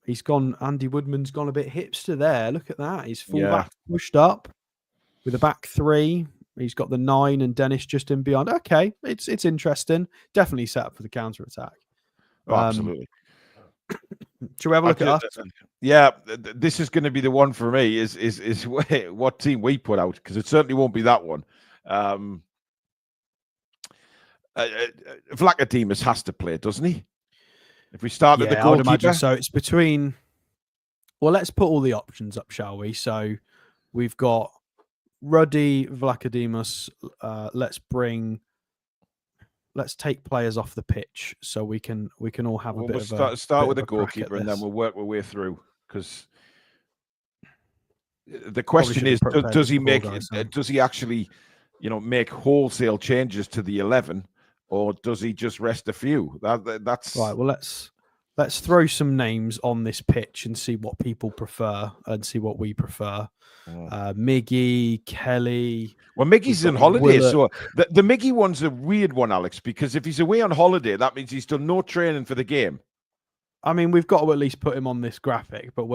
He's gone. Andy Woodman's gone a bit hipster there. Look at that. He's full back pushed up with a back three. He's got the 9 and Dennis just in beyond. Okay, it's interesting. Definitely set up for the counter attack. Oh, absolutely. Should we have a look at us? Yeah, this is going to be the one for me. Is what team we put out, because it certainly won't be that one. Vlachodimos has to play, doesn't he? If we start at the goalkeeper, I would imagine so. It's between. Well, let's put all the options up, shall we? So we've got Ruddy, Vlachodimos. Let's take players off the pitch so we can all have a bit of a start with the goalkeeper and then we'll work our way through, because the question is, does he actually make wholesale changes to the 11, or does he just rest a few? That's right. Well, let's throw some names on this pitch and see what people prefer and see what we prefer. Miggy, Kelly. Well, Miggy's on holiday, so the Miggy one's a weird one, Alex, because if he's away on holiday, that means he's done no training for the game. I mean, we've got to at least put him on this graphic, but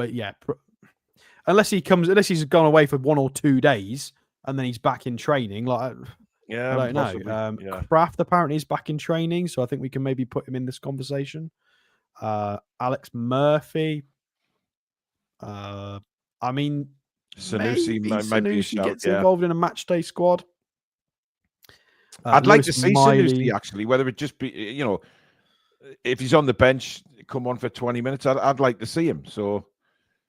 unless he's gone away for 1 or 2 days and then he's back in training, I don't know. Kraft apparently is back in training, so I think we can maybe put him in this conversation. Alex Murphy. I mean, Sanusi might be a shout, gets involved in a match day squad. I'd like to see Sanusi, actually, whether it just be, if he's on the bench, come on for 20 minutes. I'd like to see him. So,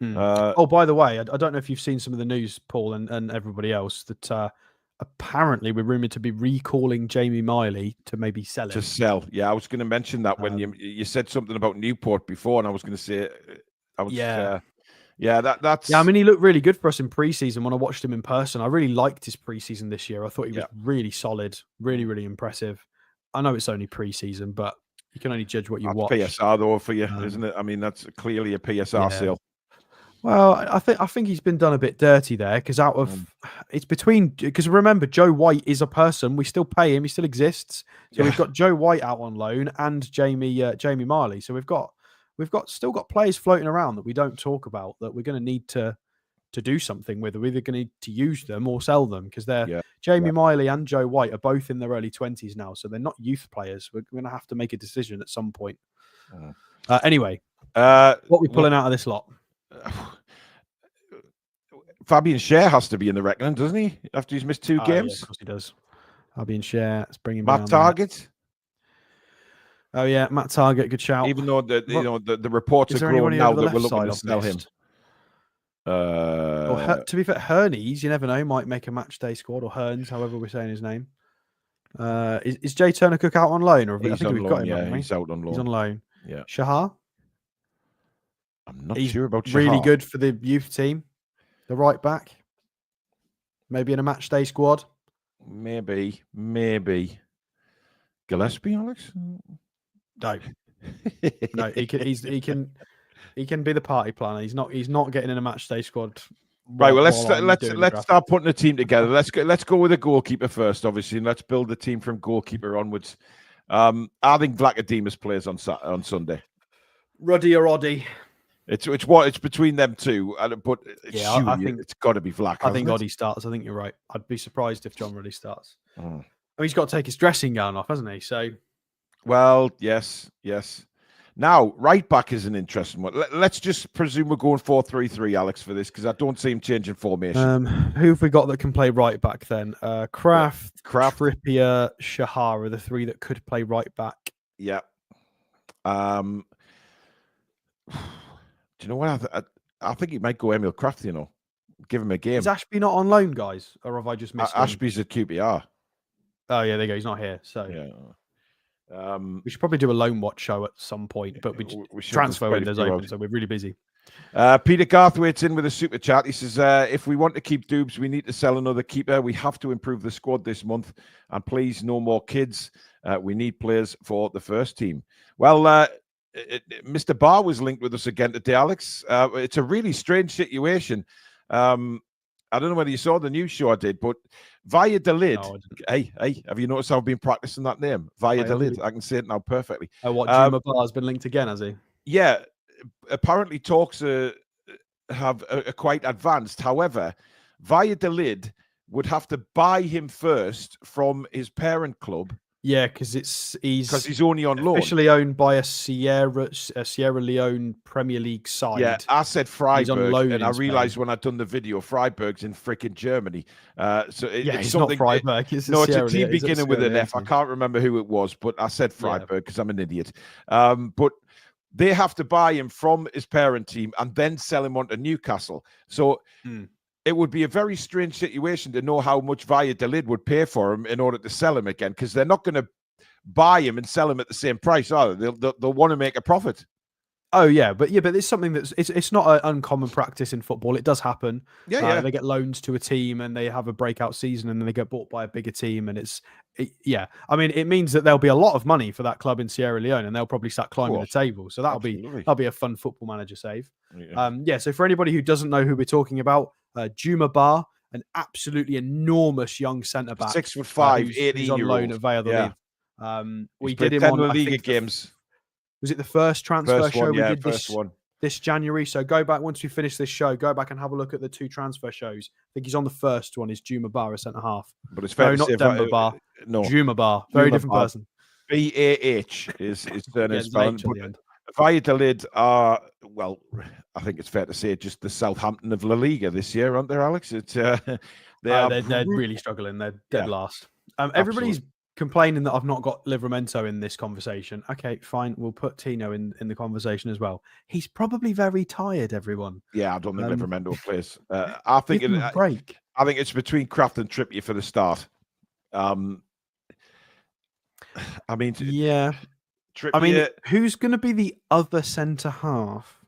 by the way, I don't know if you've seen some of the news, Paul, and everybody else, that apparently we're rumored to be recalling Jamie Miley to maybe sell him. To sell, yeah. I was going to mention that when you said something about Newport before, and I was going to say, that's. Yeah, I mean, he looked really good for us in preseason when I watched him in person. I really liked his preseason this year. I thought he was really solid, really, really impressive. I know it's only preseason, but you can only judge what you watch. PSR though for you, isn't it? I mean, that's clearly a PSR sale. Well, I think he's been done a bit dirty there, because because remember, Joe White is a person. We still pay him. He still exists. So we've got Joe White out on loan and Jamie Marley. So we've still got players floating around that we don't talk about that we're going to need to do something with. We're either going to need to use them or sell them, because Jamie Miley and Joe White are both in their early 20s now, so they're not youth players. We're going to have to make a decision at some point. Anyway, what are we pulling out of this lot? Fabian Schär has to be in the reckoning, doesn't he? After he's missed 2 games, yeah, of course he does. Fabian Schär, let's bring him. Matt Target. Oh yeah, Matt Target, good shout. Even though the reports are growing now that we're looking to sell him. To be fair, Hearnes, you never know, might make a match day squad, or Hearns, however we're saying his name. Is Jay Turner Cook out on loan, or I think we've got him? Yeah, he's out on loan. He's on loan. Yeah, Shahar. I'm not sure about Shahar. Really good for the youth team. The right back. Maybe in a match day squad. Maybe. Gillespie, Alex? No. No, he can be the party planner. He's not getting in a match day squad. Right. Well, let's start putting a team together. Let's go with a goalkeeper first, obviously, and let's build the team from goalkeeper onwards. I think Vlachodimos plays on Sunday. Ruddy or Oddy. It's between them two, but I think it's got to be Vlach. I think Oddy starts. I think you're right. I'd be surprised if John Ruddy starts. mean, he's got to take his dressing gown off, hasn't he? So, well, yes. Now, right back is an interesting one. Let's just presume we're going 4-3-3, Alex, for this, because I don't see him changing formation. Who have we got that can play right back then? Kraft, Kraft, Trippier, Shahar are the three that could play right back. Yeah. Do you know what? I think he might go Emil Kraft, give him a game. Is Ashby not on loan, guys? Or have I just missed Ashby's at QPR. Oh, yeah, there you go. He's not here. So, yeah. We should probably do a loan watch show at some point, but we transfer windows open, so we're really busy. Peter Garthwaite's in with a super chat. He says, if we want to keep Doobs, we need to sell another keeper. We have to improve the squad this month. And please, no more kids. We need players for the first team. Well, Mr. Barr was linked with us again today, Alex. It's a really strange situation. I don't know whether you saw the news show I did, but Valladolid. No, hey, have you noticed I've been practicing that name? Valladolid. I can say it now perfectly. Oh, what? Juma Barr's been linked again, has he? Yeah. Apparently, talks have quite advanced. However, Valladolid would have to buy him first from his parent club. Yeah, because he's only on loan. Officially owned by a Sierra Leone Premier League side. Yeah, I said Freiburg, and I realised when I'd done the video, Freiburg's in freaking Germany. So it's not Freiburg. It's a team beginning with an F. I can't remember who it was, but I said Freiburg because I'm an idiot. But they have to buy him from his parent team and then sell him on to Newcastle. So it would be a very strange situation to know how much Valladolid would pay for him in order to sell him again, because they're not going to buy him and sell him at the same price, are they? They'll want to make a profit. Oh but it's something that's it's not an uncommon practice in football. It does happen. Yeah. They get loans to a team and they have a breakout season and then they get bought by a bigger team, and I mean, it means that there'll be a lot of money for that club in Sierra Leone and they'll probably start climbing the table. So that'll be a fun Football Manager save. Yeah. So for anybody who doesn't know who we're talking about, Juma Barr, an absolutely enormous young centre back, 6'5", 18 on loan at Valladolid. We did him on La Liga games. Was it the first transfer show we did this January? So go back, once we finish this show, go back and have a look at the 2 transfer shows. I think he's on the first one. Is Juma Barr, a centre half? But it's fair to say Demba Barr. No, Juma Barr, very different person. BAH is surname spelling. Valladolid are, well, I think it's fair to say, just the Southampton of La Liga this year, aren't they, Alex? They're really struggling. They're dead last. Everybody's complaining that I've not got Livramento in this conversation. Okay, fine. We'll put Tino in the conversation as well. He's probably very tired, everyone. Yeah, I don't think Livramento plays. I think break. I think it's between Kraft and Trippier for the start. I mean, yeah. Trippier, I mean, who's going to be the other centre half?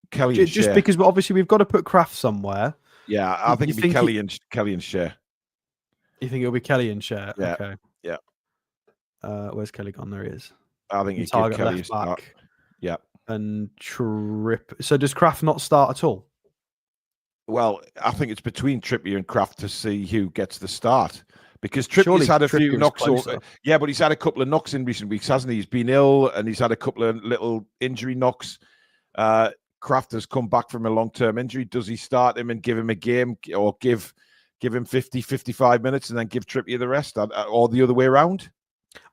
Kelly and just Shea. Because obviously we've got to put Kraft somewhere. Yeah, I think it'd be Kelly and Shea. You think it'll be Kelly and Shea? Yeah. Okay. Yeah. Where's Kelly gone? There he is. I think he'd target give Kelly left back. Yeah. And So does Kraft not start at all? Well, I think it's between Trippier and Kraft to see who gets the start. Because Trippier's had a few knocks. Yeah, but he's had a couple of knocks in recent weeks, hasn't he? He's been ill and he's had a couple of little injury knocks. Kraft has come back from a long-term injury. Does he start him and give him a game, or give him 50, 55 minutes and then give Trippier the rest, or the other way around?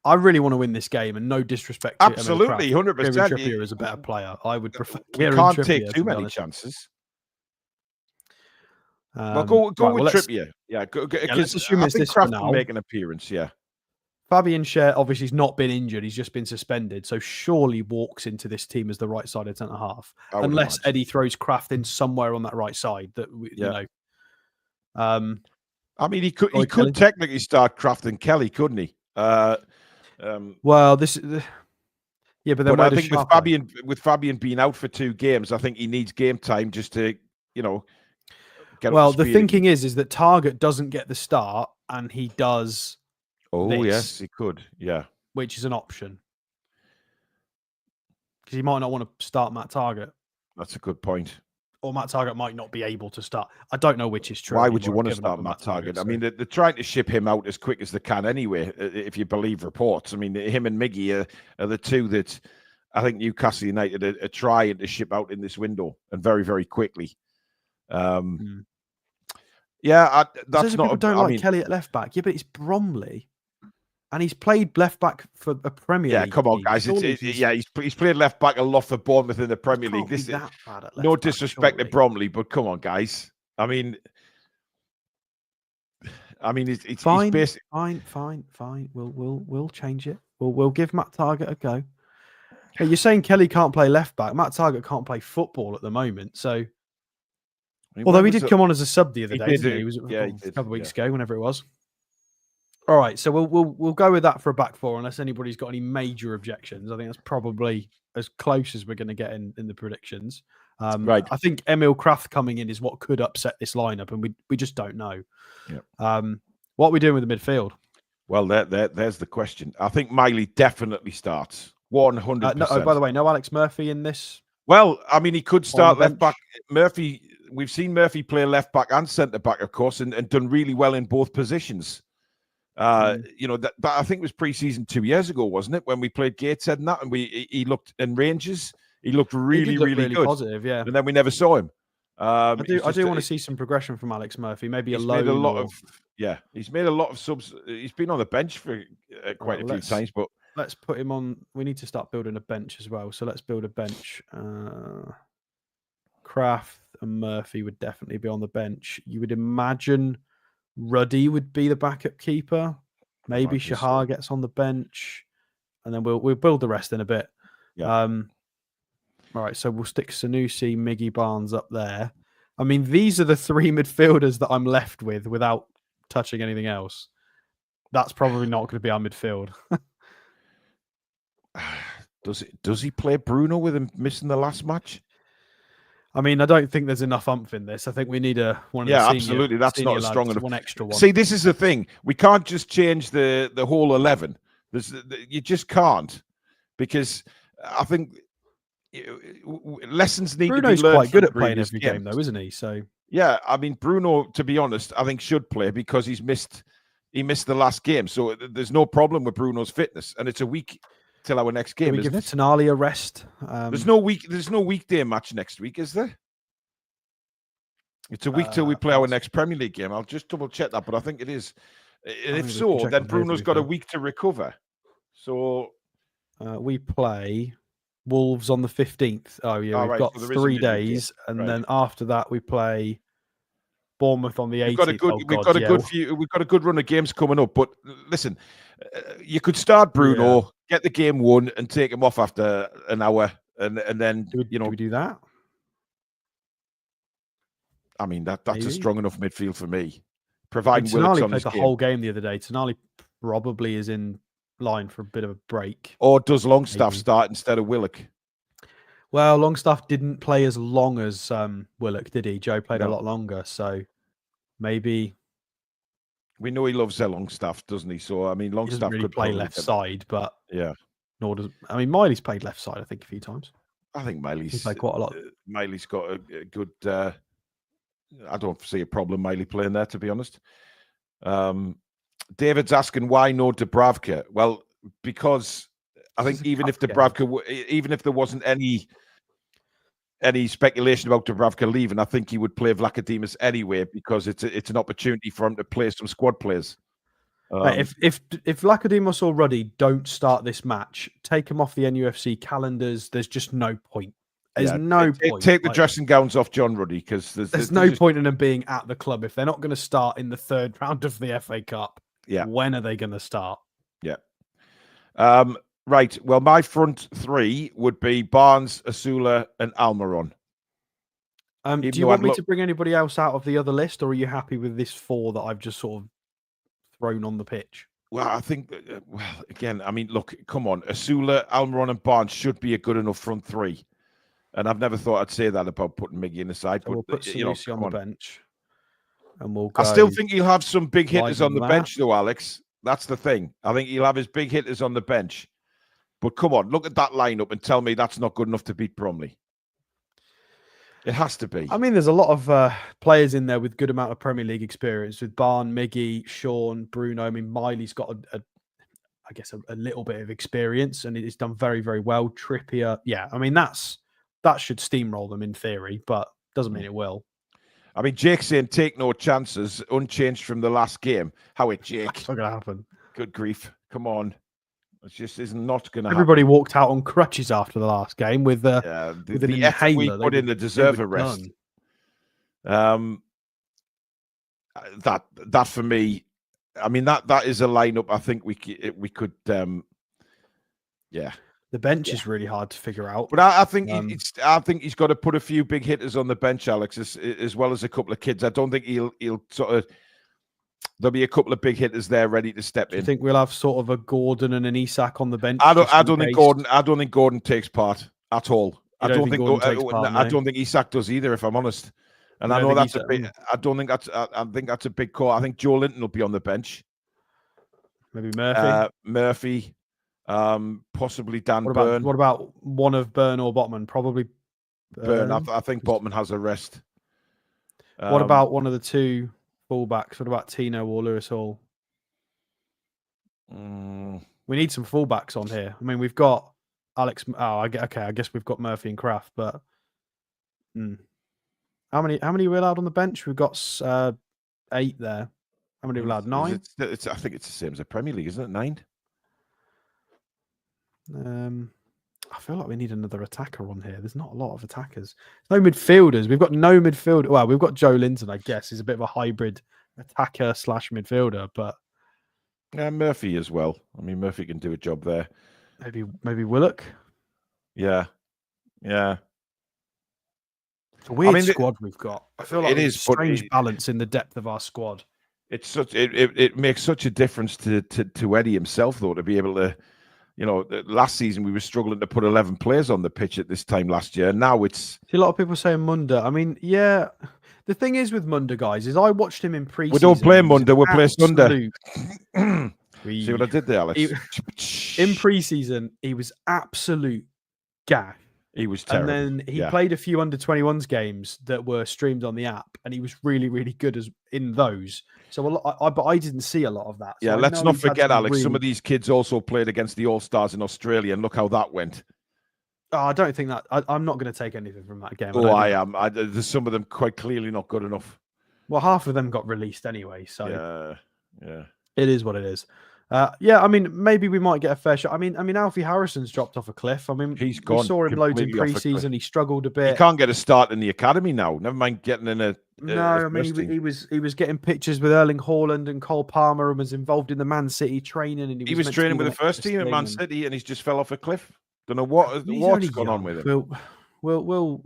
I really want to win this game, and no disrespect to absolutely, 100%. Trippier is a better player. I would prefer. You can't take too many chances. Well, go with Trippier. Yeah, let's assume it's this Kraft for now. Will make an appearance. Yeah. Fabian Schär obviously has not been injured; he's just been suspended, so surely walks into this team as the right-sided centre half, unless Eddie throws Kraft in somewhere on that right side. You know. I mean, he could technically start Kraft and Kelly, couldn't he? Well, this. Yeah, but I think with Fabian being out for 2 games, I think he needs game time just to, get well, the thinking is that Target doesn't get the start and he does. Oh, yes, he could. Yeah. Which is an option. Because he might not want to start Matt Target. That's a good point. Or Matt Target might not be able to start. I don't know which is true. Why would you want to start Matt Target? I mean, they're trying to ship him out as quick as they can anyway, if you believe reports. I mean, him and Miggy are the two that I think Newcastle United are trying to ship out in this window, and very, very quickly. Yeah, that's People not. don't I like mean, Kelly at left back. Yeah, but it's Bromley, and he's played left back for a Premier yeah, League come on, team. guys. Surely He's played left back a lot for Bournemouth in the he Premier League. can't be This that bad at left no back. disrespect to Surely. Bromley, but come on, guys. I mean, he's Fine, basically fine. We'll change it. We'll give Matt Targett a go. Hey, you're saying Kelly can't play left back. Matt Targett can't play football at the moment. So, although he did come on as a sub the other day, didn't he? He was he a did, couple of weeks ago, whenever it was. All right, so we'll go with that for a back four, unless anybody's got any major objections. I think that's probably as close as we're going to get in the predictions. Right. I think Emil Kraft coming in is what could upset this lineup, and we just don't know. Yeah. What are we doing with the midfield? Well, there's the question. I think Miley definitely starts 100%. No, by the way, no Alex Murphy in this. Well, I mean, he could start left back. bench. Murphy, we've seen Murphy play left back and centre back, of course, and done really well in both positions. You know, that I think was pre-season 2 years ago, wasn't it? When we played Gateshead and that, and he looked in Rangers, he looked really good, positive, yeah. and then we never saw him. I do want to see some progression from Alex Murphy. Maybe he's made a lot of he's made a lot of subs. He's been on the bench for quite a few times, but let's put him on. We need to start building a bench as well. So let's build a bench. Kraft and Murphy would definitely be on the bench. You would imagine Ruddy would be the backup keeper. Maybe Shahar gets on the bench, and then we'll build the rest in a bit. Yeah. All right, so we'll stick Sanusi, Miggy, Barnes up there. I mean, these are the three midfielders that I'm left with without touching anything else. That's probably not going to be our midfield. Does he play Bruno with him missing the last match? I mean, I don't think there's enough umph in this. I think we need one of the senior, absolutely. That's not a strong enough. One extra one. See, this is the thing. We can't just change the whole 11. You just can't, because I think lessons need Bruno's to be learned. Quite good at playing every game, though, isn't he? So yeah, I mean, Bruno, to be honest, I think should play because he missed the last game. So there's no problem with Bruno's fitness, and it's a week till our next game. We give Tonali a rest. There's no weekday match next week, is there? It's a week till we play our next Premier League game. I'll just double check that, but I think it is. And if so, then Bruno's got a week to recover. So we play Wolves on the 15th. Oh yeah, we've got 3 days, and then after that we play Bournemouth on the 18th. We've got a good run of games coming up. But listen, you could start Bruno, get the game won, and take him off after an hour, and then do we do that? I mean, that's a strong enough midfield for me. Providing Willock's on played the whole game the other day. Tonali probably is in line for a bit of a break. Or does Longstaff start instead of Willock? Well, Longstaff didn't play as long as Willock, did he? Joe played a lot longer, so maybe. We know he loves Longstaff, doesn't he? So I mean, Longstaff doesn't really could play left side, but yeah. Nor does Miley's played left side, I think, a few times. I think Miley's played quite a lot. Miley's got a good. I don't see a problem Miley playing there, to be honest. David's asking why no Dubravka. Well, because I think even if there wasn't any speculation about Dubravka leaving, I think he would play Vlachodimos anyway, because it's an opportunity for him to play some squad players. If Vlachodimos or Ruddy don't start this match, take them off the NUFC calendars. There's just no point. There's no point. Take the dressing gowns off John Ruddy, because there's no point in them being at the club if they're not going to start in the third round of the FA Cup. Yeah. When are they going to start? Yeah. Right. Well, my front three would be Barnes, Asula, and Almiron. Do you want me to bring anybody else out of the other list, or are you happy with this 4 that I've just sort of thrown on the pitch? Well, I think, again, I mean, look, come on. Asula, Almiron, and Barnes should be a good enough front 3. And I've never thought I'd say that about putting Miggy in the side. So we'll put Sanusi on the bench. And we'll go. I still think he'll have some big hitters on the bench, though, Alex. That's the thing. I think he'll have his big hitters on the bench. But come on, look at that lineup and tell me that's not good enough to beat Bromley. It has to be. I mean, there's a lot of players in there with good amount of Premier League experience, with Barn, Miggy, Sean, Bruno. I mean, Miley's got a little bit of experience, and he's done very, very well. Trippier, yeah. I mean, that should steamroll them in theory, but doesn't mean it will. I mean, Jake's saying take no chances, unchanged from the last game. How it, Jake? That's not going to happen. Good grief. Come on. It just is not going to happen. Everybody walked out on crutches after the last game with the an effort we inhaler. put in the deserve a rest. That for me, I mean, that is a lineup I think we could yeah. The bench is really hard to figure out. But I think I think he's got to put a few big hitters on the bench, Alex, as well as a couple of kids. I don't think he'll sort of. There'll be a couple of big hitters there ready to step in. Do you think we'll have sort of a Gordon and an Isak on the bench? I don't think Gordon. I don't think Gordon takes part at all. I don't think Isak does either, if I'm honest. And I know that's a big. I don't think that's. I think that's a big call. I think Joe Linton will be on the bench. Maybe Murphy. Murphy. Possibly Dan Burn. What about one of Burn or Botman? Probably Burn. I think Botman has a rest. What about one of the two fullbacks? What about Tino or Lewis Hall? We need some fullbacks on here. I mean, we've got Alex. I guess we've got Murphy and Kraft, but how many are we allowed on the bench? We've got 8 there. How many are we allowed? 9. I think it's the same as the Premier League, isn't it? 9. I feel like we need another attacker on here. There's not a lot of attackers. No midfielders. We've got no midfield. Well, we've got Joe Linton, I guess. He's a bit of a hybrid attacker / midfielder, but Murphy as well. I mean, Murphy can do a job there. Maybe Willock. Yeah. It's a weird squad we've got. I feel like there's a strange balance in the depth of our squad. It's such it makes such a difference to Eddie himself, though, to be able to. You know, last season we were struggling to put 11 players on the pitch at this time last year. Now it's a lot of people saying Munda. I mean, yeah. The thing is with Munda, guys, is I watched him in pre-season. We don't play Munda, we play Sunday. See what I did there, Alex? In pre-season, he was absolute gaff. He was terrible. And then he played a few under-21s games that were streamed on the app, and he was really, really good in those. So but I didn't see a lot of that. So yeah, let's not forget, Alex, some of these kids also played against the All-Stars in Australia, and look how that went. Oh, I don't think that... I'm not going to take anything from that game. Oh, I am. There's some of them quite clearly not good enough. Well, half of them got released anyway, so... Yeah. It is what it is. I mean, maybe we might get a fair shot. I mean, Alfie Harrison's dropped off a cliff. I mean, he's gone. We saw him loads in pre-season. He struggled a bit. He can't get a start in the academy now. Never mind getting in a. I mean, he was getting pictures with Erling Haaland and Cole Palmer and was involved in the Man City training. And he was training with the first team at Man City, and he's just fell off a cliff. Don't know what's gone on with him. We'll.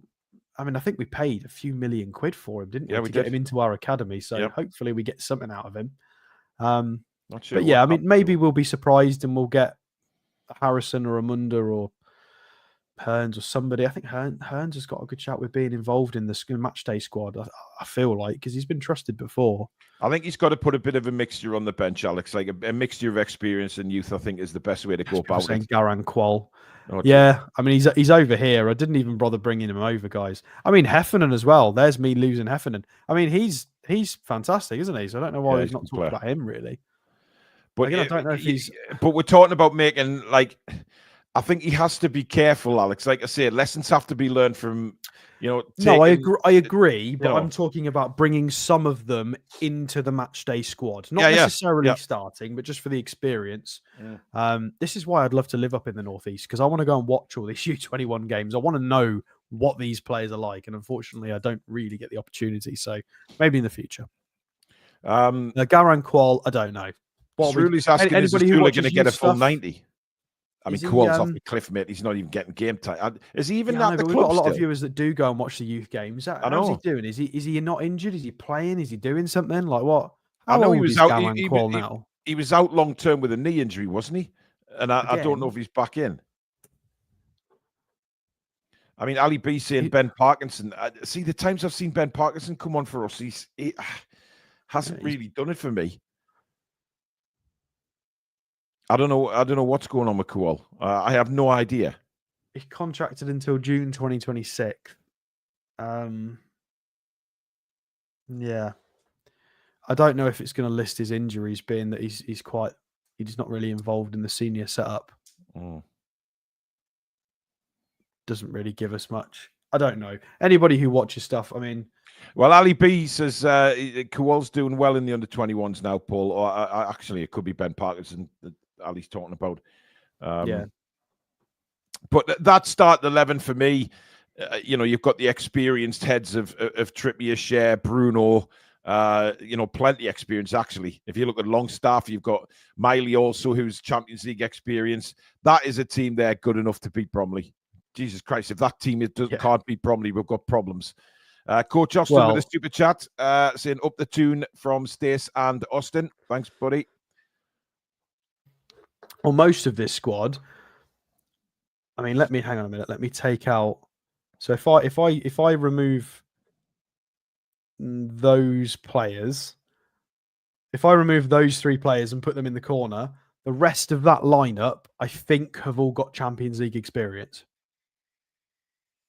I mean, I think we paid a few million quid for him, didn't we? To get him into our academy. So hopefully we get something out of him. Not sure. But yeah, I mean, maybe we'll be surprised and we'll get a Harrison or a Munda or Hearns or somebody. I think Hearns has got a good shout with being involved in the match day squad. I feel like because he's been trusted before. I think he's got to put a bit of a mixture on the bench, Alex. Like a mixture of experience and youth. I think is the best way to go about it. Garan Qual. Yeah, I mean he's over here. I didn't even bother bringing him over, guys. I mean Heffernan as well. There's me losing Heffernan. I mean he's fantastic, isn't he? So I don't know why he's not talking about him really. But again, I don't know if he's. But we're talking about making I think he has to be careful, Alex. Like I say, lessons have to be learned from, No, I agree, but I'm talking about bringing some of them into the match day squad, not necessarily starting, but just for the experience. Yeah. This is why I'd love to live up in the Northeast because I want to go and watch all these U21 games. I want to know what these players are like, and unfortunately, I don't really get the opportunity. So maybe in the future. Garan Qual, I don't know. Sruli's asking, is Sruli going to get a full 90? I mean, Qual's off the cliff, mate. He's not even getting game time. Is he even at the club? We've got a lot of viewers that do go and watch the youth games. How's he doing? Is he not injured? Is he playing? Is he doing something? Like what? I know he was out. He was out long term with a knee injury, wasn't he? And I don't know if he's back in. I mean, Ali B saying Ben Parkinson. See, the times I've seen Ben Parkinson come on for us, he hasn't really done it for me. I don't know what's going on with Kual. I have no idea. He's contracted until June 2026. Yeah. I don't know if it's going to list his injuries, being that he's not really involved in the senior setup. Doesn't really give us much. I don't know. Anybody who watches stuff, I mean, Well, Ali B says Kowal's doing well in the under-21s now, Paul. Or actually, it could be Ben Parkinson that Ali's talking about. Yeah. But that start 11 for me, you've got the experienced heads of Trippier, Share, Bruno, plenty experience, actually. If you look at Longstaff, you've got Miley also, who's Champions League experience. That is a team there good enough to beat Bromley. Jesus Christ, if that team can't beat Bromley, we've got problems. Coach Austin with a super chat, saying up the tune from Stace and Austin. Thanks, buddy. Well, most of this squad, I mean, hang on a minute. Let me take out. So if I remove those players, if I remove those 3 players and put them in the corner, the rest of that lineup, I think, have all got Champions League experience.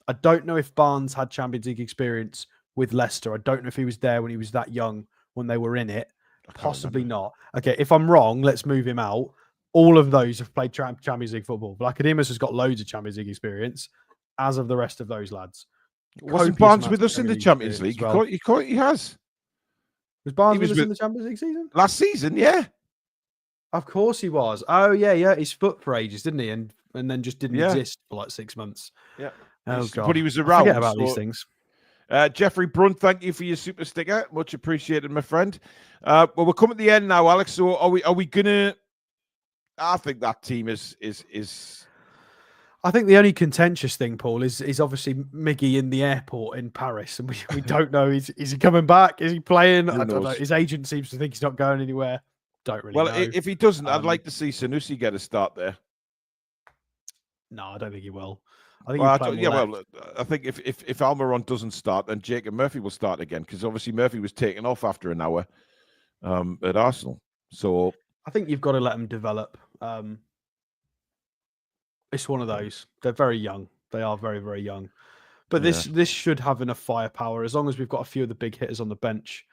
I don't know if Barnes had Champions League experience with Leicester. I don't know if he was there when he was that young when they were in it. Possibly not. Okay, if I'm wrong, let's move him out. All of those have played Champions League football. Vlachodimos has got loads of Champions League experience, as of the rest of those lads. Wasn't Barnes with us in the Champions League? Well. He has. Was Barnes with us in the Champions League season? Last season, yeah. Of course he was. Oh, yeah. His foot for ages, didn't he? And then just didn't exist for like 6 months. Yeah. Oh, God. But he was around. Forget about these things. Jeffrey Brunt, thank you for your super sticker. Much appreciated, my friend. Well, we're coming to the end now, Alex. So are we gonna? I think that team is. I think the only contentious thing, Paul, is obviously Miggy in the airport in Paris, and we don't know is he coming back? Is he playing? I don't know. His agent seems to think he's not going anywhere. Don't really know. Well, if he doesn't, I'd like to see Sanusi get a start there. No, I don't think he will. I think I think if Almiron doesn't start, then Jacob Murphy will start again, because obviously Murphy was taken off after an hour at Arsenal. So I think you've got to let them develop. It's one of those. They're very young. They are very, very young. But this should have enough firepower as long as we've got a few of the big hitters on the bench.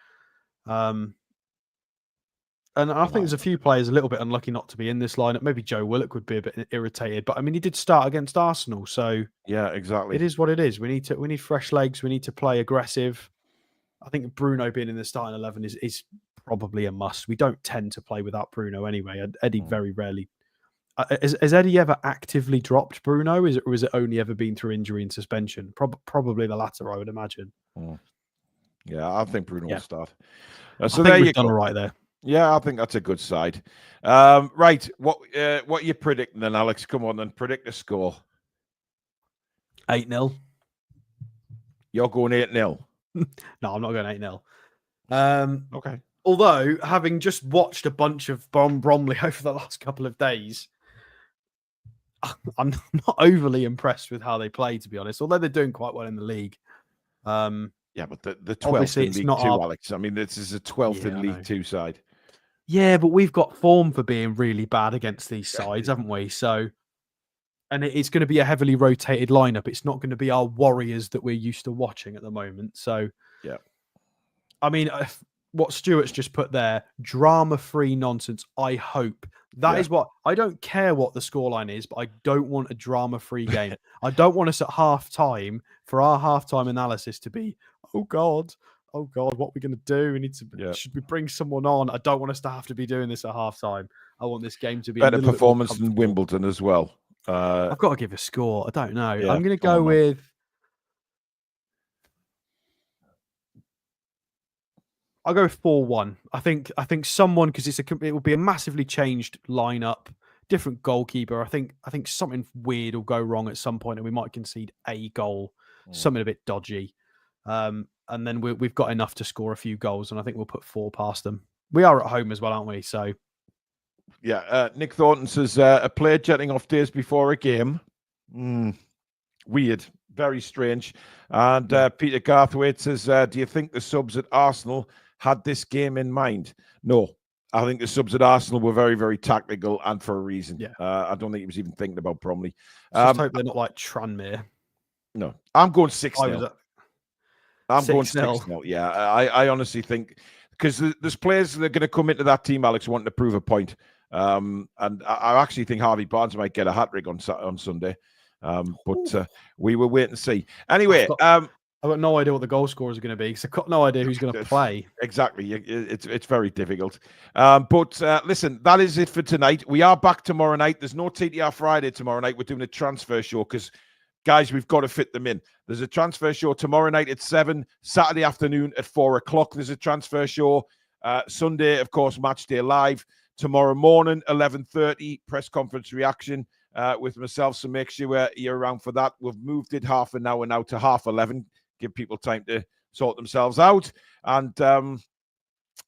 And I think there's a few players a little bit unlucky not to be in this lineup. Maybe Joe Willock would be a bit irritated, but I mean, he did start against Arsenal, so yeah, exactly. It is what it is. We need fresh legs. We need to play aggressive. I think Bruno being in the starting 11 is probably a must. We don't tend to play without Bruno anyway. Eddie very rarely. Has Eddie ever actively dropped Bruno? Or is it only ever been through injury and suspension? Probably the latter, I would imagine. Yeah, I think Bruno will start. So there you've done all right there. Yeah, I think that's a good side. Right, what are you predicting then, Alex? Come on, then predict the score. 8-0. You're going 8-0. No, I'm not going 8-0. Okay. Although, having just watched a bunch of Bromley over the last couple of days, I'm not overly impressed with how they play, to be honest. Although they're doing quite well in the league. Yeah, but the 12th in League 2, Alex. I mean, this is a 12th in League 2 side. Yeah, but we've got form for being really bad against these sides, haven't we? So, and it's going to be a heavily rotated lineup. It's not going to be our Warriors that we're used to watching at the moment. So, yeah. I mean, what Stuart's just put there, drama-free nonsense. I hope that is what I don't care what the scoreline is, but I don't want a drama-free game. I don't want us at half-time for our half-time analysis to be, oh God, what are we going to do? We need to. Should we bring someone on? I don't want us to have to be doing this at half-time. I want this game to be better performance than Wimbledon as well. I've got to give a score. I don't know. Yeah, I'm going to go with. I'll go with 4-1. I think someone, because it will be a massively changed lineup, different goalkeeper. I think something weird will go wrong at some point, and we might concede a goal, something a bit dodgy. And then we've got enough to score a few goals, and I think we'll put 4 past them. We are at home as well, aren't we? So, yeah. Nick Thornton says a player jetting off days before a game. Weird, very strange. And Peter Garthwaite says, "Do you think the subs at Arsenal had this game in mind?" No, I think the subs at Arsenal were very, very tactical and for a reason. Yeah. I don't think he was even thinking about Bromley. Just hope they're not like Tranmere. No, I'm going 6-0. I'm going 6-0. Yeah, I honestly think, because there's players that are going to come into that team, Alex, wanting to prove a point. And I actually think Harvey Barnes might get a hat-trick on Sunday. But we will wait and see. Anyway, I've got no idea what the goal scorers are going to be because I've got no idea who's going to play. Exactly. It's very difficult. But listen, that is it for tonight. We are back tomorrow night. There's no TTR Friday tomorrow night. We're doing a transfer show because, guys, we've got to fit them in. There's a transfer show tomorrow night at 7, Saturday afternoon at 4 o'clock. There's a transfer show. Sunday, of course, match day live. Tomorrow morning, 11:30, press conference reaction with myself. So make sure you're around for that. We've moved it half an hour now to 11:30. Give people time to sort themselves out. And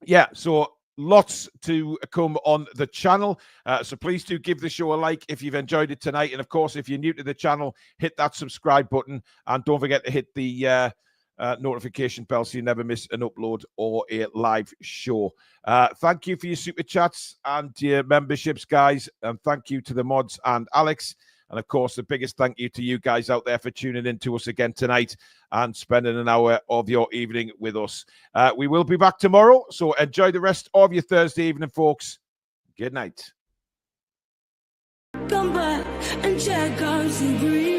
yeah, so lots to come on the channel. So please do give the show a like if you've enjoyed it tonight. And of course, if you're new to the channel, hit that subscribe button. And don't forget to hit the notification bell so you never miss an upload or a live show. Thank you for your super chats and your memberships, guys. And thank you to the mods and Alex. And of course, the biggest thank you to you guys out there for tuning in to us again tonight and spending an hour of your evening with us. We will be back tomorrow, so enjoy the rest of your Thursday evening, folks. Good night. Come back and check out the green.